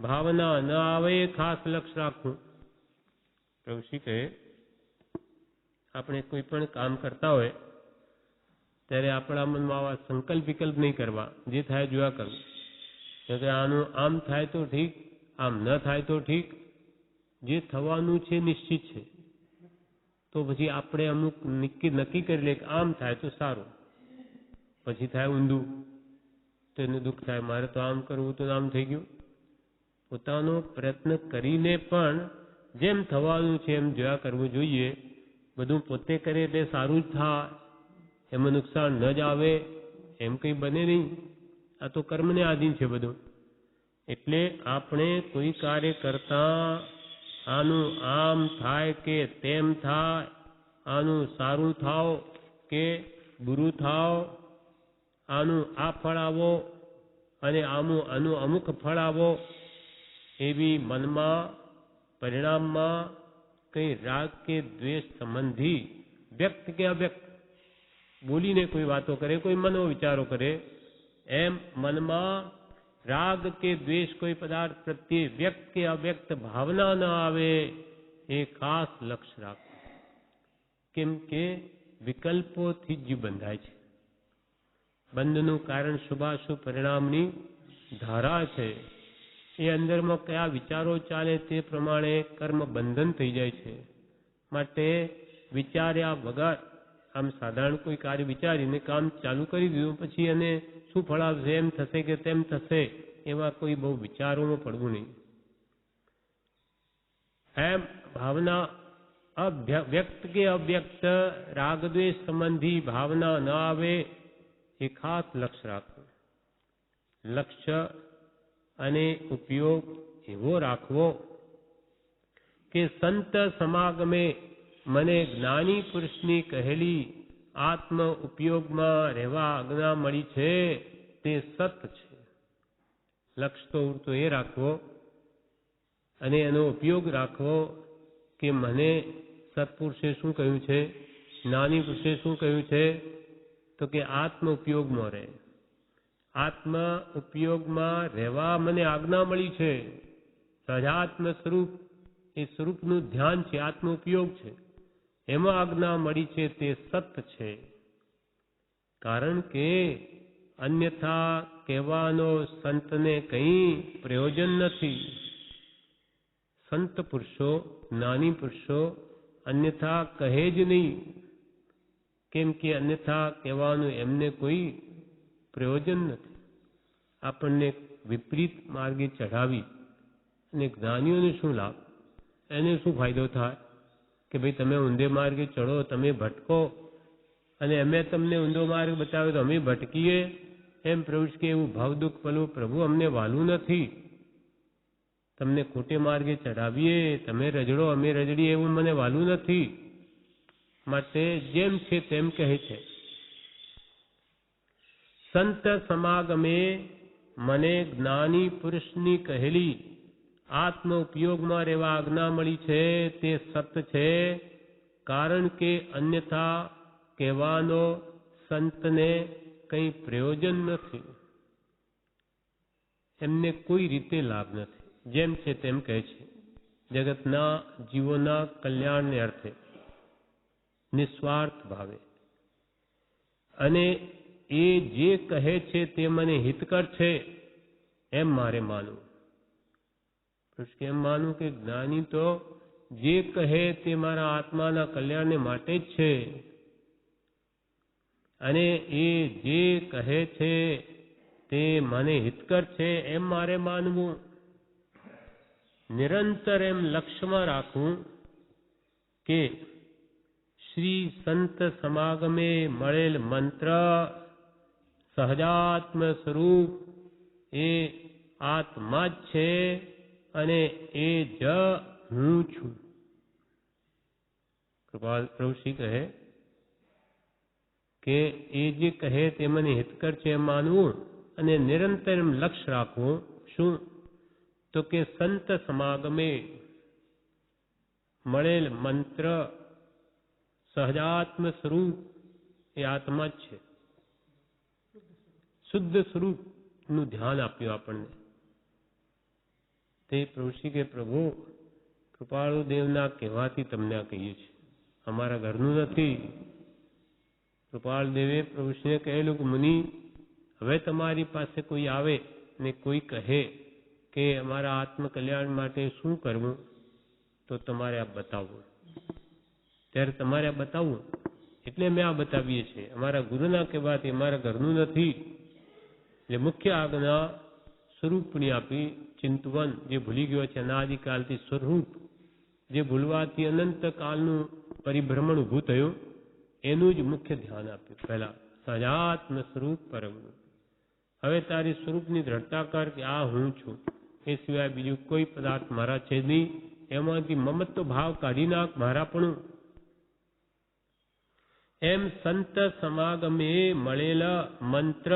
ભાવના ન આવે, ખાસ લક્ષ રાખવું. ઋષિ કહે આપણે કોઈ પણ કામ કરતા હોય ત્યારે આપણા મનમાં આવા સંકલ્પ વિકલ્પ નહીં કરવા, જે થાય જોયા કરવું. કે આનું આમ થાય તો ઠીક, આમ ન થાય તો ઠીક. જે થવાનું છે નિશ્ચિત છે. તો પછી આપણે અમુક નક્કી કરી લે કે આમ થાય તો સારું, પછી થાય ઊંધું તો એને દુઃખ થાય. મારે તો આમ કરવું તો આમ થઈ ગયું. પોતાનો પ્રયત્ન કરીને પણ જેમ થવાનું છે એમ જોયા કરવું જોઈએ. બધું પોતે કરે એટલે સારું જ થાય, એમાં નુકસાન ન જ આવે એમ કંઈ બને નહીં. આ તો કર્મને આધીન છે બધું. એટલે આપણે કોઈ કાર્ય કરતા આનું આમ થાય કે તેમ થાય, આનું સારું થાવ કે બુરું થાવ, આનું આ ફળ આવો અને આનું અમુક ફળ આવો, એવી મનમાં પરિણામમાં કંઈ રાગ કે દ્વેષ સંબંધી વ્યક્ત કે અવ્યક્ત બોલીને કોઈ વાતો કરે, કોઈ મનો વિચારો કરે, એમ મનમાં રાગ કે દ્વેષ કોઈ પદાર્થ પ્રત્યે વ્યક્ત કે અવ્યક્ત ભાવના ન આવે, એ ખાસ લક્ષ્ય રાખો. કેમ કે વિકલ્પોથી જ જીવ બંધાય છે. બંધનું કારણ શુભાશુભ પરિણામની ધારા છે. એ અંદરમાં કયા વિચારો ચાલે તે પ્રમાણે કર્મ બંધન થઈ જાય છે. માટે વિચાર્યા વગર આમ સાધારણ કોઈ કાર્ય વિચારીને કામ ચાલુ કરી દીધું, પછી એને શું ફળ આવશે, એમ થશે કે તેમ થશે, એવા કોઈ બહુ વિચારોમાં પડવું નહીં. એમ ભાવના વ્યક્ત કે અવ્યક્ત રાગદ્વેષ સંબંધી ભાવના ન આવે, એ ખાસ લક્ષ્ય રાખવું. લક્ષ્ય અને ઉપયોગ એવો રાખવો કે સંત સમાગમે મને જ્ઞાની પુરુષની કહેલી આત્મ ઉપયોગમાં રહેવા આજ્ઞા મળી છે, તે સત છે. લક્ષ્ય તો ઉડતો એ રાખવો અને એનો ઉપયોગ રાખવો કે મને સત્પુરુષે શું કહ્યું છે, જ્ઞાની પુરુષે શું કહ્યું છે, તો કે આત્મ ઉપયોગમાં રહે. આત્મ ઉપયોગમાં રહેવા મને આજ્ઞા મળી છે. સહજાત્મ સ્વરૂપ, એ સ્વરૂપનું ધ્યાન છે, આત્મ ઉપયોગ છે, એમાં આજ્ઞા મળી છે, તે સત છે. કારણ કે અન્યથા કહેવાનો સંતને કંઈ પ્રયોજન નથી. સંત પુરુષો, જ્ઞાની પુરુષો અન્યથા કહે જ નહીં. કેમ કે અન્યથા કહેવાનું એમને કોઈ પ્રયોજન નથી. આપણને વિપરીત માર્ગે ચઢાવી અને જ્ઞાનીઓને શું લાભ, એને શું ફાયદો થાય કે ભાઈ તમે ઊંધે માર્ગે ચડો, તમે ભટકો અને અમે તમને ઊંધો માર્ગ બતાવ્યો તો અમે ભટકીએ, એમ પ્રભુ કે એવું ભાવ દુઃખ પેલું પ્રભુ અમને વાલું નથી. તમને ખોટે માર્ગે ચઢાવીએ, તમે રજડો અમે રજડીએ, એવું મને વાલું નથી. માટે જેમ છે તેમ કહે છે. સંત સમાગમે મને જ્ઞાની પુરુષની કહેલી આત્મ ઉપયોગમાં રહેવા આજ્ઞા મળી છે, તે સત છે. કારણ કે અન્યથા કહેવાનો સંતને કંઈ પ્રયોજન નથી, એમને કોઈ રીતે લાભ નથી. જેમ છે તેમ કહે છે. જગતના જીવોના કલ્યાણને અર્થે નિસ્વાર્થ ભાવે, અને એ જે કહે છે તે મને હિતકર છે એમ મારે માનવું. એમ માનવું કે જ્ઞાની તો જે કહે તે મારા આત્માના કલ્યાણને માટે જ છે, અને એ જે કહે છે તે મને હિતકર છે એમ મારે માનવું. નિરંતર એમ લક્ષ્યમાં રાખવું કે શ્રી સંત સમાગમે મળેલ મંત્ર સહજાત્મ સ્વરૂપ એ આત્મા જ છે, અને એ જ હું છું. કૃપાલ પ્રભુશ્રી કહે કે એ જે કહે તે મને હિતકર છે એમ માનવું, અને નિરંતર એમ લક્ષ્ય રાખવું. શું? તો કે સંત સમાગમે મળેલ મંત્ર સહજાત્મ સ્વરૂપ એ આત્મા જ છે. શુદ્ધ સ્વરૂપનું ધ્યાન આપ્યું આપણને. તે પ્રભુશ્રી કે પ્રભુ કૃપાળુ દેવના કહેવાથી તમને આ કહીએ છીએ, અમારા ઘરનું નથી. કૃપાળ દેવે પ્રભુશ્રીને કહેલું કે મુનિ, હવે તમારી પાસે કોઈ આવે ને કોઈ કહે કે અમારા આત્મકલ્યાણ માટે શું કરવું, તો તમારે આ બતાવવું. ત્યારે તમારે આ બતાવવું એટલે મેં આ બતાવીએ છીએ. અમારા ગુરુના કહેવાથી, અમારા ઘરનું નથી. એટલે મુખ્ય આજ્ઞા સ્વરૂપની આપી. ચિંતવન જે ભૂલી ગયો છે અનાદિકાલથી સ્વરૂપ, જે ભૂલવાથી અનંત કાળનું પરિભ્રમણ ઊભું થયું એનું જ મુખ્ય ધ્યાન આપ્યું. પહેલા સજાત્મ સ્વરૂપ પરમ. હવે તારી સ્વરૂપની દ્રઢતા કર કે આ હું છું, એ સિવાય બીજું કોઈ પદાર્થ મારા છે નહીં. એમાંથી મમત્વ ભાવ કાઢી નાખ, મારાપણું. એમ સંત સમાગમે મળેલા મંત્ર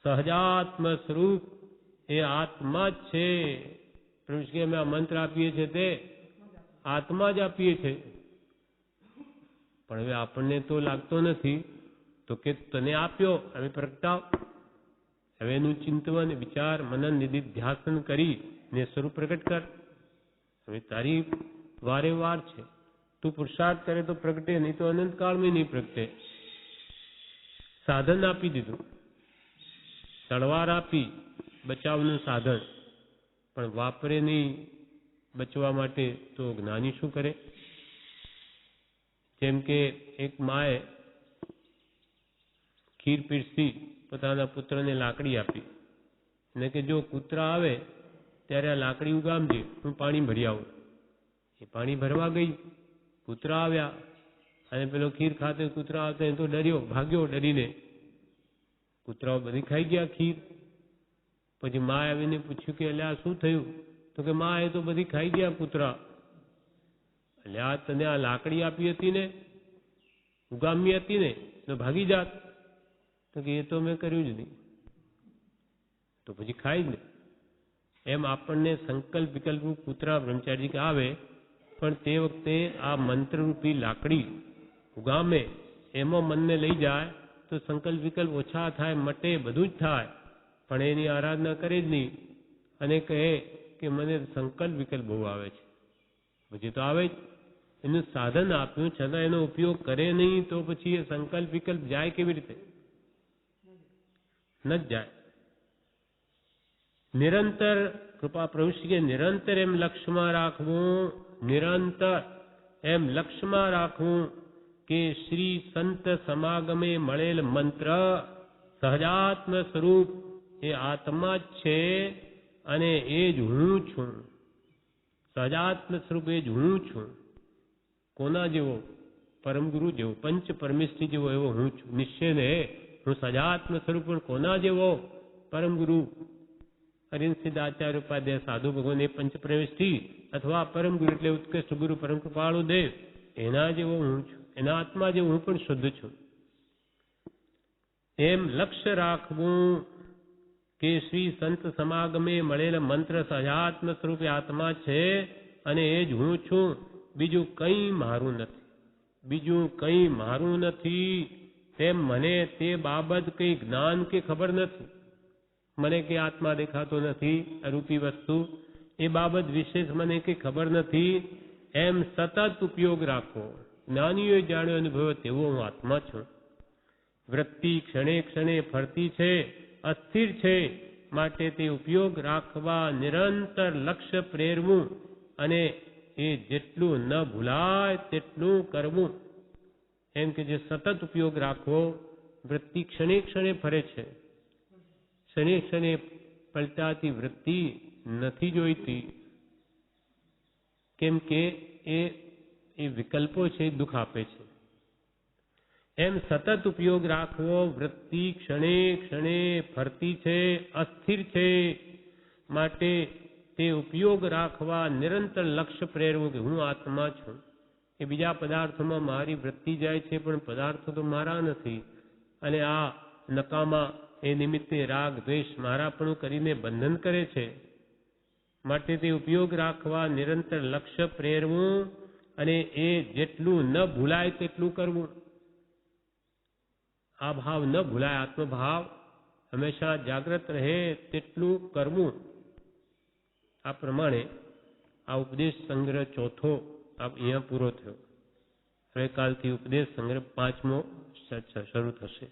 સહજાત્મ સ્વરૂપ એ આત્મા જ છે. પ્રભુ કે અમે આ મંત્ર આપીએ છીએ તે આત્મા જ આપીએ છીએ. પણ હવે આપણને તો લાગતો નથી, તો કે તને આપ્યો હવે પ્રગટાવ. હવે એનું ચિંતન વિચાર મનન નિધિધ્યાસન કરી ને સ્વરૂપ પ્રગટ કર. હવે તારી વારે વાર છે. તું પુરુષાર્થ કરે તો પ્રગટે, નહીં તો અનંતકાળમાં નહીં પ્રગટે. સાધન આપી દીધું, તલવાર આપી બચાવનું સાધન, પણ વાપરે નહીં બચવા માટે, તો જ્ઞાની શું કરે? જેમ કે એક માએ ખીર પીરસી પોતાના પુત્રને લાકડી આપી ને કે જો કૂતરા આવે ત્યારે આ લાકડી ઉગામજે, હું પાણી ભરી આવું. એ પાણી ભરવા ગઈ, કૂતરા આવ્યા અને પેલો ખીર ખાતે કૂતરા આવતા એ તો ડર્યો, ભાગ્યો ડરીને. કૂતરાઓ બધી ખાઈ ગયા ખીર. પછી મા આવીને પૂછ્યું કે એટલે આ શું થયું? તો કે મા એ તો બધી ખાઈ ગયા કૂતરા. એટલે આ તને આ લાકડી આપી હતી ને, ઉગામી હતી ને, તો ભાગી જાત. તો કે એ તો મેં કર્યું જ નહીં. તો પછી ખાઈ જ ને. એમ આપણને સંકલ્પ વિકલ્પ કૂતરા બ્રહ્મચારી આવે, પણ તે વખતે આ મંત્રરૂપી લાકડી ઉગામે, એમાં મનને લઈ જાય તો સંકલ્પ વિકલ્પ ઓછા થાય, મટે, બધું જ થાય. પણ એની આરાધના કરે જ નહીં અને કહે કે મને સંકલ્પ વિકલ્પ બહુ આવે છે. પછી તો આવે જ. એનું સાધન આપ્યું છતાં એનો ઉપયોગ કરે નહીં, તો પછી એ સંકલ્પ વિકલ્પ જાય કેવી રીતે? ન જ જાય. નિરંતર કૃપા પ્રભુ કે નિરંતર એમ લક્ષ્યમાં રાખવું, નિરંતર એમ લક્ષ્યમાં રાખવું કે શ્રી સંત સમાગમે મળેલ મંત્ર સહજાત્મ સ્વરૂપ એ આત્મા જ છે અને એ જ હું છું. સહજાત્મ સ્વરૂપ એ જ હું છું. કોના જેવો? પરમ ગુરુ જેવો, પંચ પરમેષ્ઠી જેવો એવો હું છું. નિશ્ચયને હું સહજાત્મ સ્વરૂપ, પણ કોના જેવો? પરમ ગુરુ હરિ સિદ્ધ આચાર્ય ઉપાધ્યાય સાધુ ભગવાન એ પંચ પરમેષ્ઠી અથવા પરમ ગુરુ એટલે ઉત્કૃષ્ટ ગુરુ પરમ કૃપાળુ દેવ, એના જેવો હું છું. એના આત્મા જેવો હું પણ શુદ્ધ છું. એમ લક્ષ્ય રાખવું કે શ્રી સંત સમાગમે મળેલા મંત્ર સહજાત્મ સ્વરૂપે આત્મા છે અને એ જ હું છું. બીજું કંઈ મારું નથી. બીજું કંઈ મારું નથી. તેમ મને તે બાબત કંઈ જ્ઞાન કે ખબર નથી. મને કે આત્મા દેખાતો નથી, અરૂપી વસ્તુ, એ બાબત વિશેષ મને કંઈ ખબર નથી. એમ સતત ઉપયોગ રાખો. જ્ઞાનીઓએ જાણ્યો અનુભવ્યો તેવો હું આત્મા છું. વૃત્તિ ક્ષણે ક્ષણે ફરતી છે, અસ્થિર છે, માટે તે ઉપયોગ રાખવા નિરંતર લક્ષ્ય પ્રેરવું અને એ જેટલું ન ભૂલાય તેટલું કરવું. એમ કે જે સતત ઉપયોગ રાખવો. વૃત્તિ ક્ષણે ક્ષણે ફરે છે, ક્ષણે ક્ષણે પલટાતી વૃત્તિ નથી જોઈતી. કેમ કે એ વિકલ્પો છે, દુઃખ આપે છે. એમ સતત ઉપયોગ રાખવો. વૃત્તિ ક્ષણે ક્ષણે ફરતી છે, અસ્થિર છે, માટે તે ઉપયોગ રાખવા નિરંતર લક્ષ્ય પ્રેરવું કે હું આત્મા છું. એ બીજા પદાર્થોમાં મારી વૃત્તિ જાય છે, પણ પદાર્થો તો મારા નથી. અને આ નકામા એ નિમિત્તે રાગ દ્વેષ મારાપણું કરીને બંધન કરે છે. માટે તે ઉપયોગ રાખવા નિરંતર લક્ષ્ય પ્રેરવું અને એ જેટલું ન ભૂલાય તેટલું કરવું. આ ભાવ ન ભૂલાય, આત્મભાવ હંમેશા જાગ્રત રહે તેટલું કરવું. આ પ્રમાણે આ ઉપદેશ સંગ્રહ ચોથો અહીંયા પૂરો થયો. હવે કાલથી ઉપદેશ સંગ્રહ 5મો શરૂ થશે.